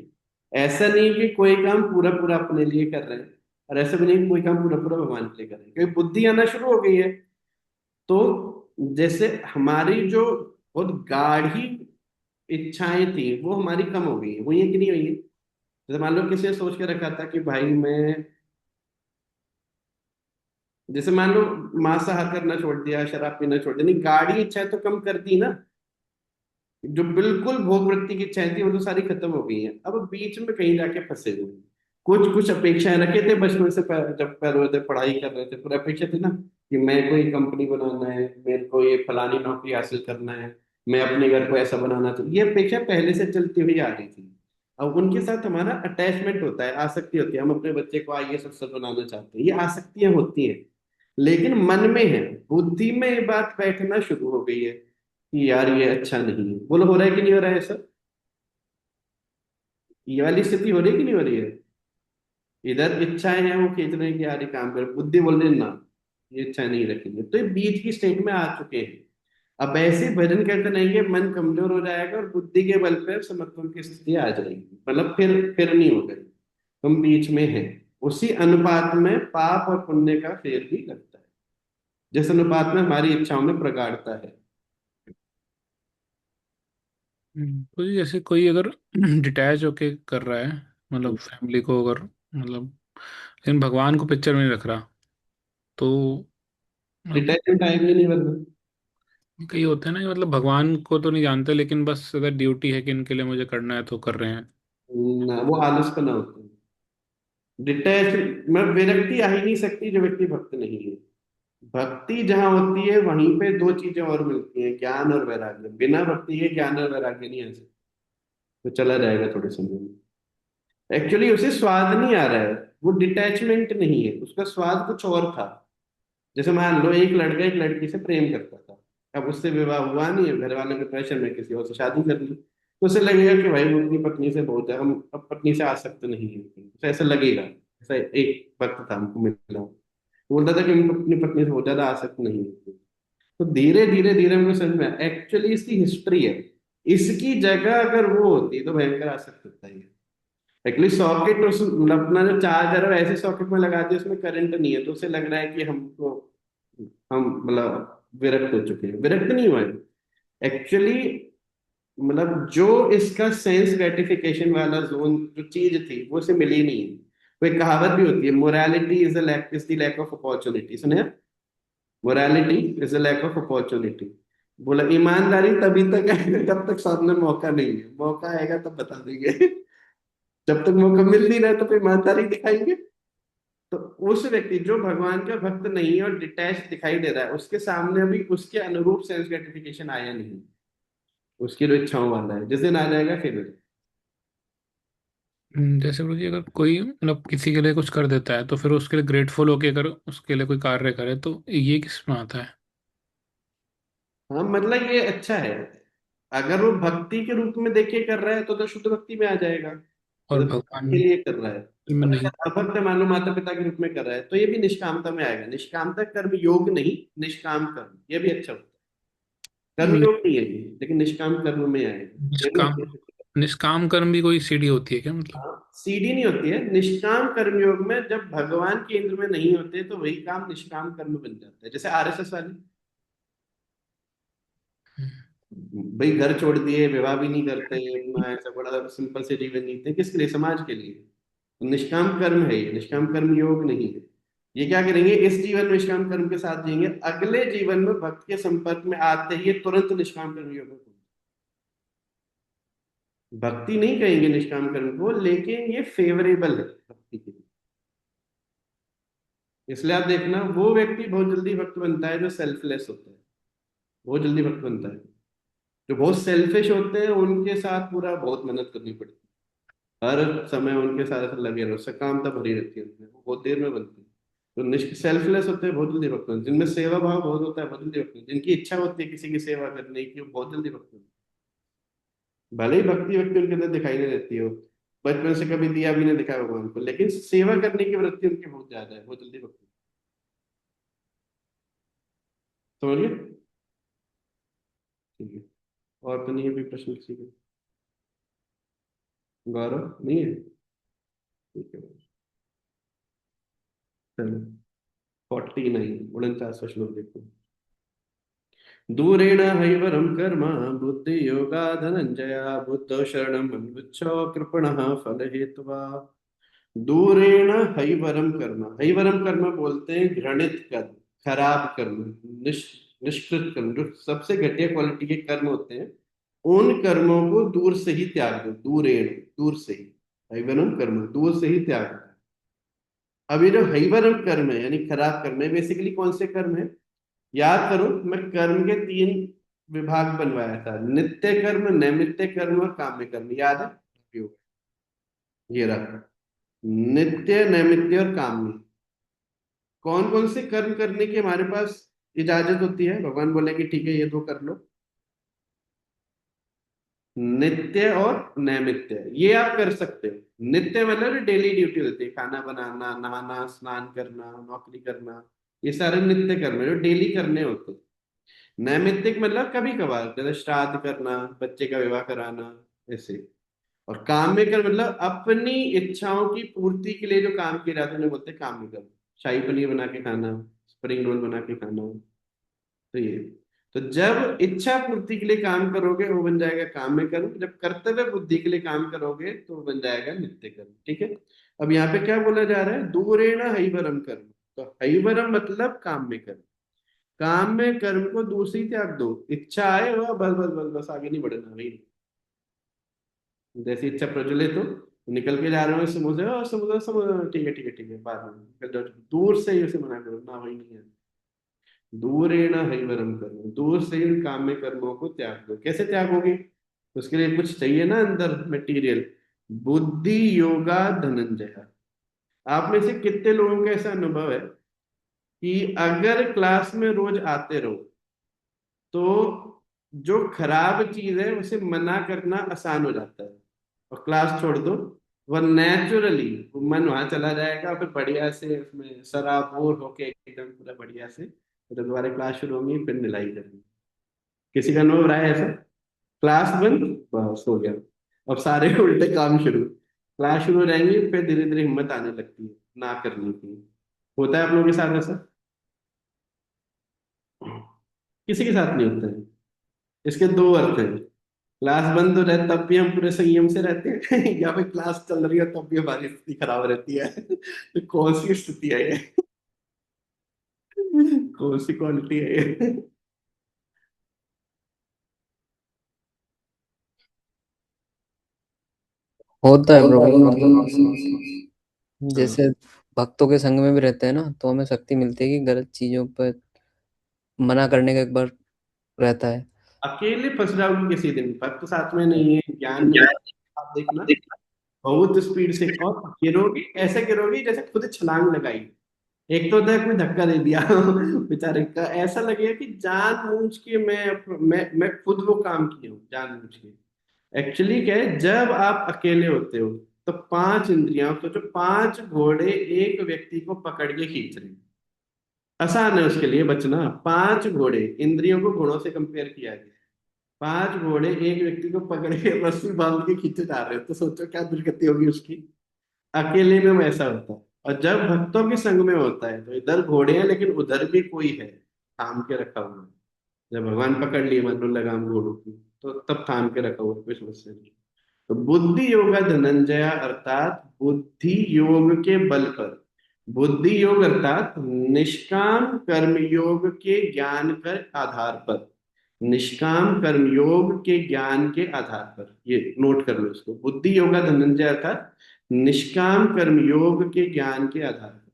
ऐसा नहीं कि कोई काम पूरा पूरा अपने लिए कर रहे हैं, और ऐसा भी नहीं कि कोई काम पूरा पूरा भगवान के लिए कर रहे हैं, क्योंकि बुद्धि आना शुरू हो गई है। तो जैसे हमारी जो बहुत गाढ़ी इच्छाएं थी वो हमारी कम हो गई है, वो ये कि नहीं हुई है? जैसे मान लो किसी ने सोच के रखा था कि भाई मैं, जैसे मान लो मांसाहार करना छोड़ दिया, शराब पीना छोड़ दिया, नहीं गाढ़ी इच्छाएं तो कम कर दी ना। जो बिल्कुल भोग वृत्ति की इच्छाएं थी वो तो सारी खत्म हो गई हैं। अब बीच में कहीं जाके फंसे हुए हैं। कुछ कुछ अपेक्षाएं रखे थे बचपन से, जब पैदा हुए थे पढ़ाई कर रहे थे, पूरी अपेक्षा थी ना कि मैं कोई कंपनी बनाना है, मेरे को ये फलानी नौकरी हासिल करना है, मैं अपने घर को ऐसा बनाना चाहिए, ये अपेक्षा पहले से चलती हुई आ रही थी। अब उनके साथ हमारा अटैचमेंट होता है, आसक्ति होती है। हम अपने बच्चे को आईएएस अफसर बनाना चाहते हैं, ये आसक्तियां होती हैं। लेकिन मन में है, बुद्धि में ये बात बैठना शुरू हो गई है कि यार ये अच्छा नहीं है। बोलो, हो रहा है कि नहीं हो रहा है सर? ये वाली स्थिति हो रही है कि नहीं हो रही है? इधर इच्छाएं हैं वो खींच रहे हैं कि यार ये काम कर, बुद्धि बोल रही है ना ये इच्छाएं नहीं रखेंगे, तो ये बीच की स्टेट में आ चुके हैं। अब ऐसे भजन करते रहेंगे, मन कमजोर हो जाएगा और बुद्धि के बल पर समत्व की स्थिति आ जाएगी, मतलब फिर नहीं हो गई। हम बीच में हैं। उसी अनुपात में पाप और पुण्य का फेर भी लगता है, जिस अनुपात में हमारी इच्छाओं में प्रगाढ़ता है। तो जी जैसे कोई अगर डिटैच होके कर रहा है, मतलब फैमिली को अगर, मतलब लेकिन भगवान को पिक्चर में नहीं रख रहा, तो मतलब डिटैचमेंट आएगी नहीं वरना। कई होते हैं ना कि मतलब भगवान को तो नहीं जानते लेकिन बस अगर ड्यूटी है कि इनके लिए मुझे करना है तो कर रहे हैं। ना, वो आलसपना होता है। डिटैच में विरक्ति आ ही नहीं सकती जो व्यक्ति भक्त नहीं है। भक्ति जहां होती है वहीं पे दो चीजें और मिलती हैं, ज्ञान और वैराग्य। बिना भक्ति के ज्ञान और वैराग्य नहीं आ सकता। तो चला जाएगा थोड़े समय में। एक्चुअली उसे स्वाद नहीं आ रहा है, वो डिटैचमेंट नहीं है, उसका स्वाद कुछ और था। जैसे मान लो एक लड़का एक लड़की से प्रेम करता था, अब उससे विवाह हुआ नहीं है, घर वालों के प्रेशर में किसी और से शादी कर ली, तो उसे लगेगा कि भाई वो अपनी पत्नी से बहुत है, हम अब पत्नी से आसक्त नहीं है, तो ऐसा लगेगा। ऐसा एक वक्त था हमको मिला, वो बोलता था कि हम अपनी पत्नी से बहुत ज्यादा आसक्त नहीं है। तो धीरे धीरे धीरे हमको समझ में एक्चुअली इसकी हिस्ट्री है। इसकी जगह अगर वो होती तो भयंकर आसक्त होता है। एक्चुअली सॉकेट उस मतलब अपना जो चार्जर है ऐसे सॉकेट में लगा दिया, उसमें करंट नहीं है, तो उसे लग रहा है कि हमको, हम मतलब विरक्त हो चुके हैं। विरक्त नहीं हुआ है एक्चुअली। मतलब जो इसका सेंस ग्रेटिफिकेशन वाला जोन जो चीज थी वो उसे मिली नहीं है। वो एक कहावत भी होती है, morality is the lack of opportunity, सुने? Morality is the lack of opportunity. बोला ईमानदारी तभी तक है जब तक सामने मौका नहीं है, मौका आएगा तब बता देंगे। जब तक मौका मिल नहीं रहा है तो फिर ईमानदारी दिखाएंगे। तो उस व्यक्ति जो भगवान का भक्त नहीं है और डिटैच दिखाई दे रहा है, उसके सामने अभी उसके अनुरूप सेंस ग्रेटिफिकेशन आया नहीं। उसकी जो इच्छाओं वाला है, जिस दिन आ जाएगा फिर। जैसे गुरु जी अगर कोई मतलब किसी के लिए कुछ कर देता है तो फिर उसके लिए ग्रेटफुल होके अगर उसके लिए कोई कार्य करे तो ये किस में आता है? हाँ, मतलब ये अच्छा है। अगर वो भक्ति के रूप में देखे कर रहा है तो शुद्ध भक्ति में आ जाएगा, और जैसे भक्ति भगवान के लिए कर रहा है। में और नहीं? अगर अभक्त मान लो माता पिता के रूप में कर रहा है तो ये भी निष्कामता में आएगा। निष्कामता कर्म योग नहीं, निष्काम कर्म, ये भी अच्छा होता है। कर्म योग नहीं है ये, लेकिन निष्काम कर्म में आएगा, ये भी निष्काम, अच्छे से। निष्काम कर्म भी कोई सीढ़ी होती है क्या मतलब? हाँ, सीढ़ी नहीं होती है। निष्काम कर्म योग में जब भगवान केंद्र में नहीं होते तो वही काम निष्काम कर्म बन जाता है। जैसे आरएसएस वाले भाई घर छोड़ दिए, विवाह भी नहीं करते, अपना ऐसा बड़ा सिंपल से जीवन जीते, किसके लिए? समाज के लिए। तो निष्काम कर्म है ये, निष्काम कर्म योग नहीं है। ये क्या करेंगे, इस जीवन में निष्काम कर्म के साथ जिएंगे, अगले जीवन में भक्त के संपर्क में आते ही ये तुरंत निष्काम कर्म योग में। भक्ति नहीं कहेंगे निष्काम कर्म को, लेकिन ये फेवरेबल है भक्ति के लिए। इसलिए आप देखना वो व्यक्ति बहुत जल्दी भक्त बनता है जो सेल्फलेस होता है, बहुत जल्दी भक्त बनता है। जो बहुत सेल्फिश होते हैं उनके साथ पूरा बहुत मेहनत करनी पड़ती है, हर समय उनके साथ ऐसा लगे रहो, सकामता भरी रहती है उनमें, वो बहुत देर में बनती है। तो निष्ठ सेल्फलेस होते हैं, बहुत जल्दी भक्त होते हैं। जिनमें सेवा भाव बहुत होता है, बहुत जल्दी भक्त होते हैं। जिनकी इच्छा होती है किसी की सेवा करने की, वो बहुत जल्दी भक्त होते हैं। भले ही भक्ति व्यक्ति उनके अंदर दिखाई नहीं देती हो, बचपन से कभी दिया भी नहीं दिखा भगवान को, लेकिन सेवा करने की वृत्ति उनकी बहुत ज्यादा है, बहुत जल्दी भक्त समझिए। ठीक है, और तो नहीं है कोई प्रश्न किसी का? गौरव नहीं है? ठीक है, चलो 49 49वां श्लोक देखो। दूरेण हैवरं कर्म बुद्धि योगा धनंजया बुद्धौ शरणं मन्वुच्छो कृपणः फल हेतुवा। दूरेण हैवरम कर्म, हैवरम कर्म बोलते हैं घृणित कर्म, खराब कर्म, निष्कृत कर्म, जो सबसे घटिया क्वालिटी के कर्म होते हैं, उन कर्मों को दूर से ही त्याग दो। दूरेण, दूर से ही, हैवरम कर्म दूर से ही त्याग दो। अब ये जो हैवरम कर्म है यानी खराब कर्म है, बेसिकली कौन से कर्म है? याद करो, मैं कर्म के 3 विभाग बनवाया था, नित्य कर्म, नैमित्य कर्म और काम्य कर्म, याद है? ये रहा, नित्य, नैमित्य और काम्य। कौन कौन से कर्म करने की हमारे पास इजाजत होती है? भगवान बोले कि ठीक है ये 2 कर लो, नित्य और नैमित्य, ये आप कर सकते हो। नित्य मतलब डेली ड्यूटी होती है, खाना बनाना, नहाना, स्नान करना, नौकरी करना, ये सारे नित्य कर्म है जो डेली करने होते हैं। नैमित्तिक मतलब कभी कभार, जैसे श्राद्ध करना, बच्चे का विवाह कराना, ऐसे। और काम्य कर्म मतलब अपनी इच्छाओं की पूर्ति के लिए जो काम किए जाते हैं उन्हें बोलते हैं काम्य कर्म। शाही पनीर बना के खाना, स्प्रिंग रोल बना के खाना, तो ये। तो जब इच्छा पूर्ति के लिए काम करोगे वो बन जाएगा काम्य कर्म, जब कर्तव्य बुद्धि के लिए काम करोगे तो वो बन जाएगा नित्य कर्म। ठीक है, अब यहाँ पे क्या बोला जा रहा है? दूरेण हैवरम कर्म। तो हैवरम मतलब काम्य कर्म, काम्य कर्म को दूसरी त्याग दो। इच्छा आए वह बस बस बस बस, आगे नहीं बढ़ना भाई। जैसी इच्छा प्रज्वलित हो, निकल के जा रहे हो समुद्र, और समुद्र समुद्र, ठीक है ठीक है ठीक है, बाद में फिर दूर से ही उसे मना करो ना, वही नहीं है। दूरेण हैवरम कर्म, दूर से इन काम्य कर्मों को त्याग दो। कैसे त्यागोगे? उसके लिए कुछ चाहिए ना अंदर, मटेरियल। बुद्धि योगा धनंजय। आप में से कितने लोगों का ऐसा अनुभव है कि अगर क्लास में रोज आते रहो तो जो खराब चीज है उसे मना करना आसान हो जाता है, और क्लास छोड़ दो, वह नेचुरली मन वहां चला जाएगा, फिर बढ़िया से उसमें सराबोर होके एकदम पूरा बढ़िया से, फिर दोबारा क्लास शुरू होगी, फिर निलाई करेंगे। किसी का अनुभव रहा है ऐसा? क्लास बंद, बस हो गया, अब सारे उल्टे काम शुरू। क्लास शुरू हो जाएंगी, फिर धीरे धीरे हिम्मत आने लगती है ना करने की। होता है आप लोगों के साथ ऐसा? किसी के साथ नहीं होता है? इसके 2 अर्थ हैं। क्लास बंद हो रहा है तब भी हम पूरे संयम से रहते हैं या फिर क्लास चल रही है तब भी हमारी स्थिति खराब रहती है तो कौन सी स्थिति है ये? कौन सी क्वालिटी है ये? होता है प्रभु, मतलब हाँ, जैसे भक्तों के संग में भी रहते हैं ना, तो हमें शक्ति मिलती है कि गलत चीजों पर मना करने का एक बार रहता है। अकेले फंस जाओगे किसी दिन, भक्त साथ में नहीं है, ज्ञान नहीं है, आप देखना बहुत स्पीड से, और गिरोगे ऐसे गिरोगे जैसे खुद छलांग लगाई। एक तो होता है कोई धक्का दे दिया बेचारे का, ऐसा लगेगा कि जानबूझ के मैं खुद वो काम किया हूँ जानबूझ के। एक्चुअली क्या है, जब आप अकेले होते हो तो 5 इंद्रियां, तो जो 5 घोड़े एक व्यक्ति को पकड़ के खींच रहे हैं, आसान है उसके लिए बचना। 5 घोड़े, इंद्रियों को घोड़ों से कंपेयर किया गया, 5 घोड़े एक व्यक्ति को पकड़ के रस्सी बांध के खींचे जा रहे हो, तो सोचो क्या दुर्गति होगी उसकी। अकेले में वैसा होता है, और जब भक्तों के संग में होता है तो इधर घोड़े हैं लेकिन उधर भी कोई है, थाम के रखा हुआ है। जब भगवान पकड़ लिए मान लो लगाम घोड़ों की, तो तब थाम के रखा हुआ है, कोई समस्या नहीं। तो बुद्धि योगा धनंजय, अर्थात बुद्धि योग के बल पर, बुद्धि योग अर्थात निष्काम कर्म योग के ज्ञान के आधार पर, निष्काम कर्म योग के ज्ञान के आधार पर, ये नोट कर लो इसको, बुद्धि योगा धनंजय अर्थात निष्काम कर्म योग के ज्ञान के आधार पर।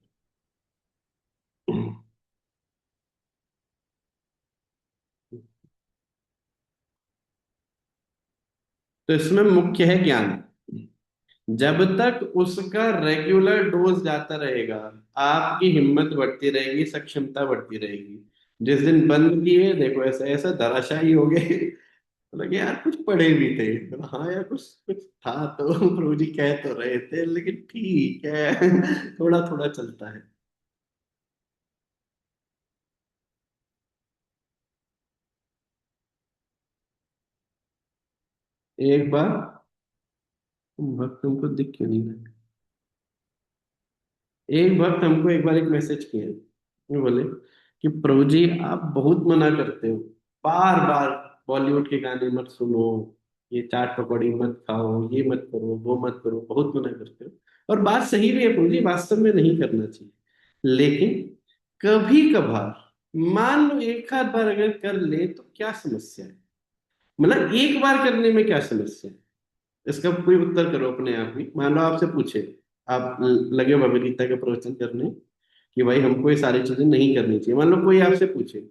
तो इसमें मुख्य है ज्ञान। जब तक उसका रेगुलर डोज जाता रहेगा, आपकी हिम्मत बढ़ती रहेगी, सक्षमता बढ़ती रहेगी। जिस दिन बंद किए, देखो ऐसा ऐसा धराशायी हो गए। लगे यार कुछ पढ़े भी थे, बोला, हाँ यार कुछ कुछ था तो प्रभु जी कह तो रहे थे, लेकिन ठीक है थोड़ा थोड़ा चलता है। एक बार भक्त तुमको दिख क्यों नहीं रहा? एक भक्त हमको एक बार एक मैसेज किया, वो बोले कि प्रभु जी आप बहुत मना करते हो, बार बार बॉलीवुड के गाने मत सुनो, ये चाट पकौड़ी मत खाओ, ये मत करो, वो मत करो, बहुत मना करते हो। और बात सही भी है प्रभु जी, वास्तव में नहीं करना चाहिए। लेकिन कभी कभार, मान लो एक आध बार अगर कर ले तो क्या समस्या है? मतलब एक बार करने में क्या समस्या है? इसका कोई उत्तर करो अपने आप ही। मान लो आपसे पूछे, आप लगे हो भगवद गीता के प्रवचन करने कि भाई हमको ये सारी चीजें नहीं करनी चाहिए, मान लो कोई आपसे पूछे,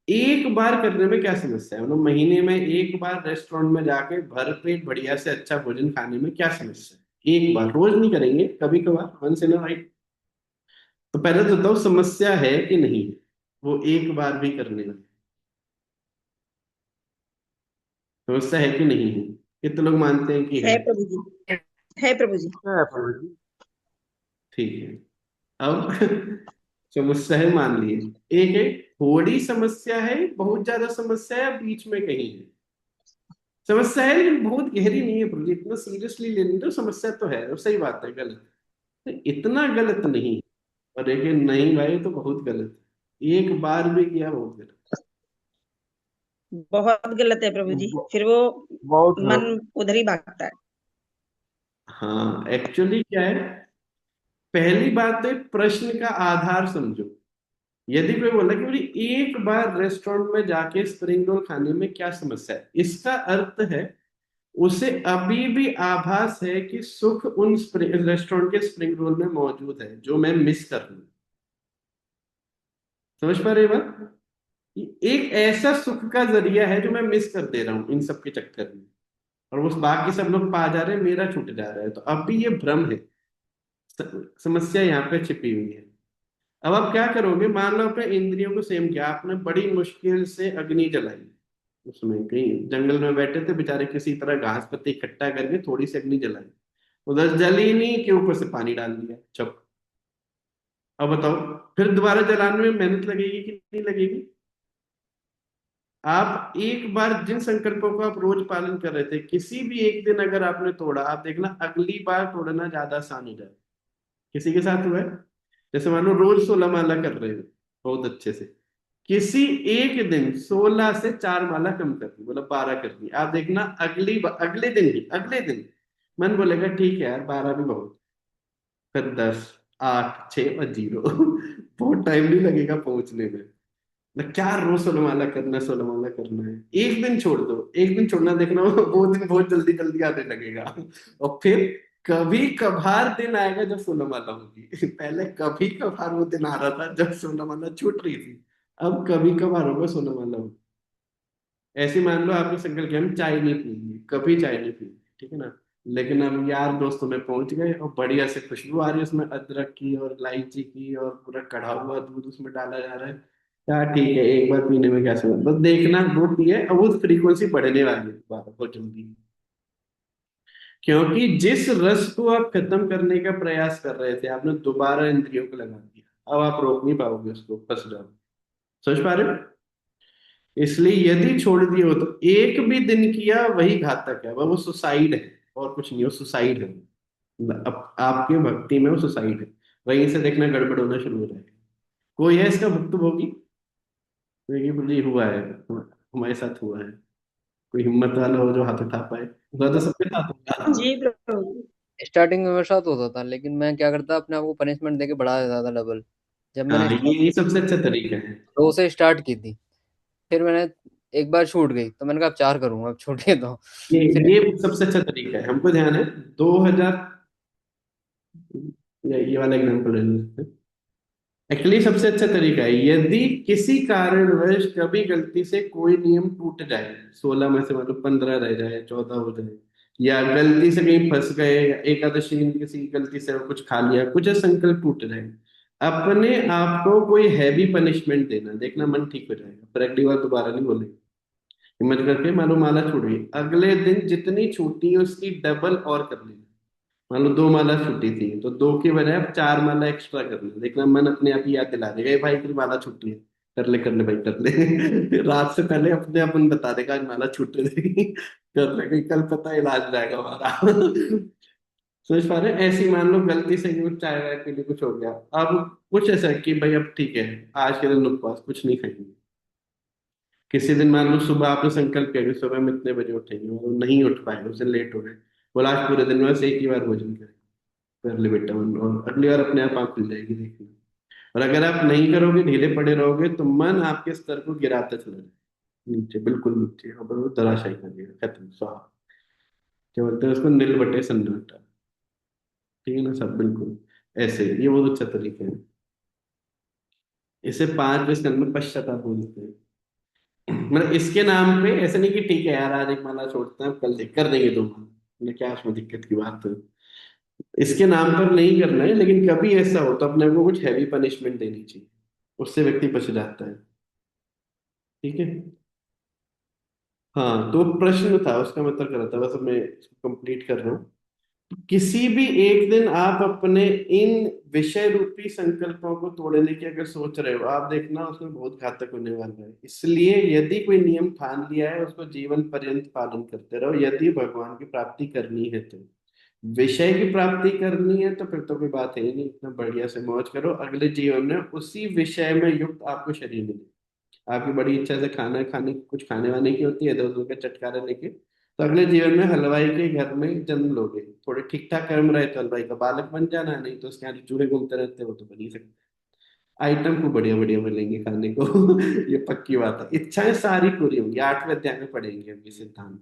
एक बार करने में क्या समस्या है? मतलब महीने में एक बार रेस्टोरेंट में जाके भर पेट बढ़िया से अच्छा भोजन खाने में क्या समस्या है? एक बार, रोज नहीं करेंगे, कभी कभार, वंस इन अ वाइल। तो पहले तो बताओ समस्या है कि नहीं है वो एक बार भी करने में? समस्या है कि नहीं है? कितने लोग मानते हैं कि है? है प्रभु जी, है प्रभु जी। हाँ, प्रभु जी। ठीक है। अब समस्या है मान लिए, एक है थोड़ी समस्या है, बहुत ज्यादा समस्या है, बीच में कहीं है समस्या है, लेकिन बहुत गहरी नहीं है प्रभु जी, इतना सीरियसली लेने दो, समस्या तो है और सही बात है, गलत है, इतना गलत नहीं है। और एक है, नहीं भाई तो बहुत गलत है, एक बार भी किया बहुत गलत। बहुत गलत है प्रभु जी, ब- फिर वो बहुत मन गलत। उधर ही भागता है। हाँ, एक्चुअली क्या है, पहली बात तो प्रश्न का आधार समझो। यदि कोई बोला कि बोली एक बार रेस्टोरेंट में जाके स्प्रिंग रोल खाने में क्या समस्या है, इसका अर्थ है उसे अभी भी आभास है कि सुख उन रेस्टोरेंट के स्प्रिंग रोल में मौजूद है जो मैं मिस कर रहा हूं। समझ पा रहे हो बात? ये एक ऐसा सुख का जरिया है जो मैं मिस कर दे रहा हूँ इन सब के चक्कर में, और उस बाकी सब लोग पा जा रहे हैं, मेरा छूट जा रहा है, तो अब भी ये भ्रम है। समस्या यहाँ पे छिपी हुई है। अब आप क्या करोगे, मान लो अपने इंद्रियों को सेम किया, आपने बड़ी मुश्किल से अग्नि जलाई, उसमें कहीं जंगल में बैठे थे बेचारे, किसी तरह घास पत्ती इकट्ठा करके थोड़ी सी अग्नि जलाई, उधर जली नहीं के ऊपर से पानी डाल दिया, चप। अब बताओ, फिर दोबारा जलाने में मेहनत लगेगी कि नहीं लगेगी? आप एक बार जिन संकल्पों को आप रोज पालन कर रहे थे, किसी भी एक दिन अगर आपने तोड़ा, आप देखना अगली बार तोड़ना ज्यादा आसान हो जाए। किसी के साथ हुआ है? जैसे मान लो रोज 16 माला कर रहे हो बहुत अच्छे से, किसी एक दिन 16 से 4 माला कम कर दी, मतलब 12 कर दी, आप देखना अगले दिन ही, अगले दिन मन बोलेगा ठीक है यार 12 भी बहुत। फिर 10, 8, 6 और 0 बहुत टाइम नहीं लगेगा पहुंचने में। ना क्या रोज 16 माला करना, 16 माला करना है, एक दिन छोड़ दो, एक दिन छोड़ना, देखना वो दिन बहुत जल्दी जल्दी आने लगेगा। और फिर कभी कभार दिन आएगा जब 16 माला होगी। पहले कभी कभार वो दिन आ रहा था जब 16 माला छूट रही थी, अब कभी कभार होगा 16 माला होगी। ऐसे मान लो आपने संकल्प किया हम चाय नहीं पियेंगे, कभी चाय नहीं पियेंगे, ठीक है ना, लेकिन हम यार दोस्तों में पहुंच गए और बढ़िया से खुशबू आ रही है उसमें अदरक की और इलायची की, और पूरा कढ़ा हुआ दूध उसमें डाला जा रहा है, क्या ठीक है एक बार पीने में क्या समझ, बस देखना वो पिए और वो फ्रीक्वेंसी बढ़ने वाली है दोबारा बहुत जल्दी। क्योंकि जिस रस को आप खत्म करने का प्रयास कर रहे थे, आपने दोबारा इंद्रियों को लगा दिया, अब आप रोक नहीं पाओगे उसको, फंस जाओ। समझ पा रहे हो? इसलिए यदि छोड़ दिए हो तो एक भी दिन किया वही घातक है, वो सुसाइड है, और कुछ नहीं, वो सुसाइड है। आपके भक्ति में वो सुसाइड है। वहीं से देखना गड़बड़ होना शुरू हो जाएगा। कोई है इसका भुक्तभोगी? देखिए बोलिए हुआ है, हमारे साथ हुआ है। कोई हिम्मत वाला हो जो हाथ उठा पाए, हुआ तो सबके साथ होगा। जी प्रभु जी। स्टार्टिंग में मेरे साथ होता था, लेकिन मैं क्या करता, अपने आप को पनिशमेंट देके बढ़ा देता था डबल। जब हाँ, मैंने ये सबसे अच्छा तरीका है। 2 से स्टार्ट की थी, फिर मैंने एक बार छूट गई तो मैंने कहा अब 4 करूंगा, अब छूट गई तो ये फिर ये सबसे अच्छा तरीका है, हमको ध्यान है। 2000, ये वाला एग्जाम्पल ले लेते हैं। एक्चुअली सबसे अच्छा तरीका है, यदि किसी कारणवश कभी गलती से कोई नियम टूट जाए, 16 में से मतलब 15 रह जाए, 14 हो जाए, या गलती से कहीं फंस गए, या एकादशी दिन किसी गलती से कुछ खा लिया, कुछ है संकल्प टूट रहे हैं, अपने आप को कोई हैवी पनिशमेंट देना, देखना मन ठीक हो जाएगा, फिर अगली बार दोबारा नहीं बोलेगा। हिम्मत करके मान लो माला छूट गई, अगले दिन जितनी छूटी है उसकी डबल और कर लेना। मान लो 2 माला छूटी थी, तो 2 के बजाय आप 4 माला एक्स्ट्रा कर लेना, देखना मन अपने आप ही याद दिला देगा, "ए भाई तेरी माला छूटी है, कर ले भाई कर ले।" रात से पहले अपने अपन बता देगा आज माला छूट रही, कर ले, कहीं कल पता इलाज जाएगा हमारा। समझ पा रहे हैं? ऐसी मान लो गलती से कुछ चाय वाय के लिए कुछ हो गया, अब कुछ ऐसा है कि भाई अब ठीक है, आज के दिन उपवास कुछ नहीं खाएंगे। किसी दिन मान लो सुबह आपने संकल्प किया कि सुबह में इतने बजे उठेंगे, वो नहीं उठ पाए, उस दिन लेट हो गए, बोला आज पूरे दिन में बस एक ही बार भोजन करें, कर ले बेटा, और अगली बार अपने आप आँख खुल जाएगी, देखना। और अगर आप नहीं करोगे, ढीले पड़े रहोगे, तो मन आपके स्तर को गिराता चला जाएगा, नीचे बिल्कुल नीचे, और वो धराशायी कर देगा, खत्म, स्वाहा। क्या बोलते हैं उसको, नील बटे सन्नाटा। ठीक है ना सब, बिल्कुल ऐसे, ये बहुत अच्छा तरीका है। इसे 5वें स्कंद में पश्चाताप बोलते हैं। मतलब इसके नाम पे ऐसे नहीं कि ठीक है यार आज एक माला छोड़ते हैं, कल देख कर देंगे 2 माला, मतलब क्या उसमें दिक्कत की बात है। इसके नाम पर नहीं करना है, लेकिन कभी ऐसा हो तो अपने को कुछ हैवी पनिशमेंट देनी चाहिए, उससे व्यक्ति बच जाता है। ठीक है। हाँ, तो प्रश्न था उसका मैं उत्तर कर रहा था, बस अब मैं इसको कंप्लीट कर रहा हूँ। किसी भी एक दिन आप अपने इन विषय रूपी संकल्पों को तोड़ने की अगर सोच रहे हो, आप देखना उसमें बहुत घातक होने वाला है। इसलिए यदि कोई नियम ठान लिया है, उसको जीवन पर्यंत पालन करते रहो, यदि भगवान की प्राप्ति करनी है तो। विषय की प्राप्ति करनी है तो फिर तो कोई बात है ही नहीं, इतना बढ़िया से मौज करो, अगले जीवन में उसी विषय में युक्त आपको शरीर मिले। आपकी बड़ी इच्छा से खाना खाने कुछ खाने वाने की होती है, इधर उधर के चटकारे लेके, तो अगले जीवन में हलवाई के घर में जन्म लोगे। थोड़े ठीक ठाक कर्म रहे तो हलवाई का बालक बन जाना, नहीं तो उसके यहाँ जो चूहे घूमते रहते हैं वो तो बन ही सकते। आइटम को बढ़िया बढ़िया मिलेंगे खाने को। ये पक्की बात है, इच्छाएं सारी पूरी होंगी, 8वें अध्याय में पढ़ेंगे हम ये सिद्धांत।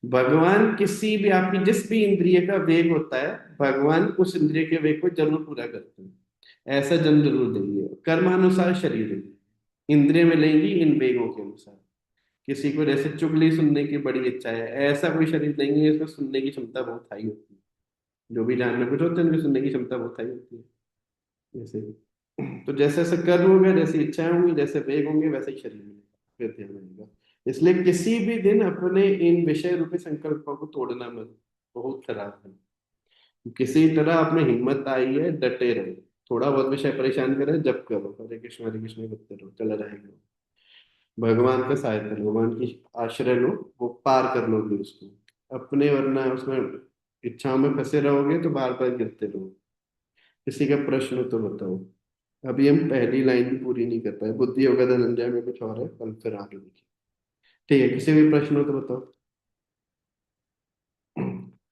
भगवान किसी भी आपकी जिस भी इंद्रिय का वेग होता है, भगवान उस इंद्रिय के वेग को जरूर पूरा करते हैं, ऐसा जन्म जरूर देंगे, कर्मानुसार शरीर देंगे, इंद्रिय मिलेंगी इन वेगों के अनुसार। किसी को जैसे चुगली सुनने की बड़ी इच्छा है, ऐसा कोई शरीर देंगे इसको सुनने की क्षमता बहुत हाई होती है। जो भी जानना कुछ होते हैं उनकी सुनने की क्षमता बहुत हाई होती है। जैसे तो जैसे जैसे कर्म होगा, जैसी इच्छाएं होंगी, जैसे वेग होंगे, वैसे ही शरीर मिलेगा, फिर ध्यान रहेगा। इसलिए किसी भी दिन अपने इन विषय रूपी संकल्पों को तोड़ना मत, बहुत खराब है। किसी तरह अपने हिम्मत आई है, डटे रहो, थोड़ा बहुत विषय परेशान करे, जप करो, हरे कृष्ण करते रहो, चला रहेगा। भगवान का सहायता लो, भगवान की आश्रय लो, वो पार कर लोगे उसको अपने, वरना उसमें इच्छाओं में फंसे रहोगे तो बार बार गिरते रहो। किसी का प्रश्न हो तो बताओ। अभी हम पहली लाइन भी पूरी नहीं कर पाए, बुद्धि होगा धनंजय में कुछ और है, कल फिर आगे देखिए। ठीक है, किसी भी प्रश्न हो तो बताओ,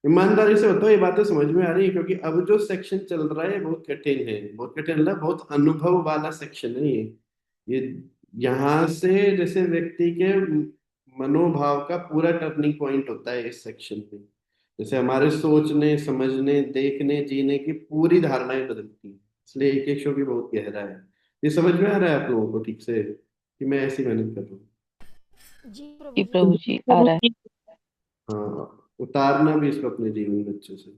ईमानदारी से बताओ, ये बातें समझ में आ रही है? क्योंकि अब जो सेक्शन चल रहा है बहुत कठिन है, बहुत कठिन मतलब बहुत अनुभव वाला सेक्शन है ये यहाँ से जैसे व्यक्ति के मनोभाव का पूरा टर्निंग पॉइंट होता है इस सेक्शन में। जैसे हमारे सोचने समझने देखने जीने की पूरी धारणाएं बदलती हैं, इसलिए एक एक शो भी बहुत गहरा है। ये समझ में आ रहा है आप लोगों को ठीक से कि मैं ऐसी मेहनत कर रहा हूँ? जी प्रभु जी, आ रहा है। हाँ, उतारना भी इसको अपने जीवन में अच्छे से।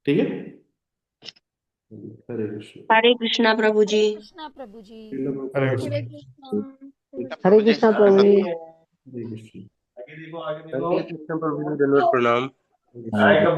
ठीक है। हरे कृष्ण। हरे कृष्णा प्रभु जी। हरे हरे हरे कृष्णा प्रभु जी। कृष्ण। कृष्ण प्रभु जी, दंडवत प्रणाम। हरे कृष्ण।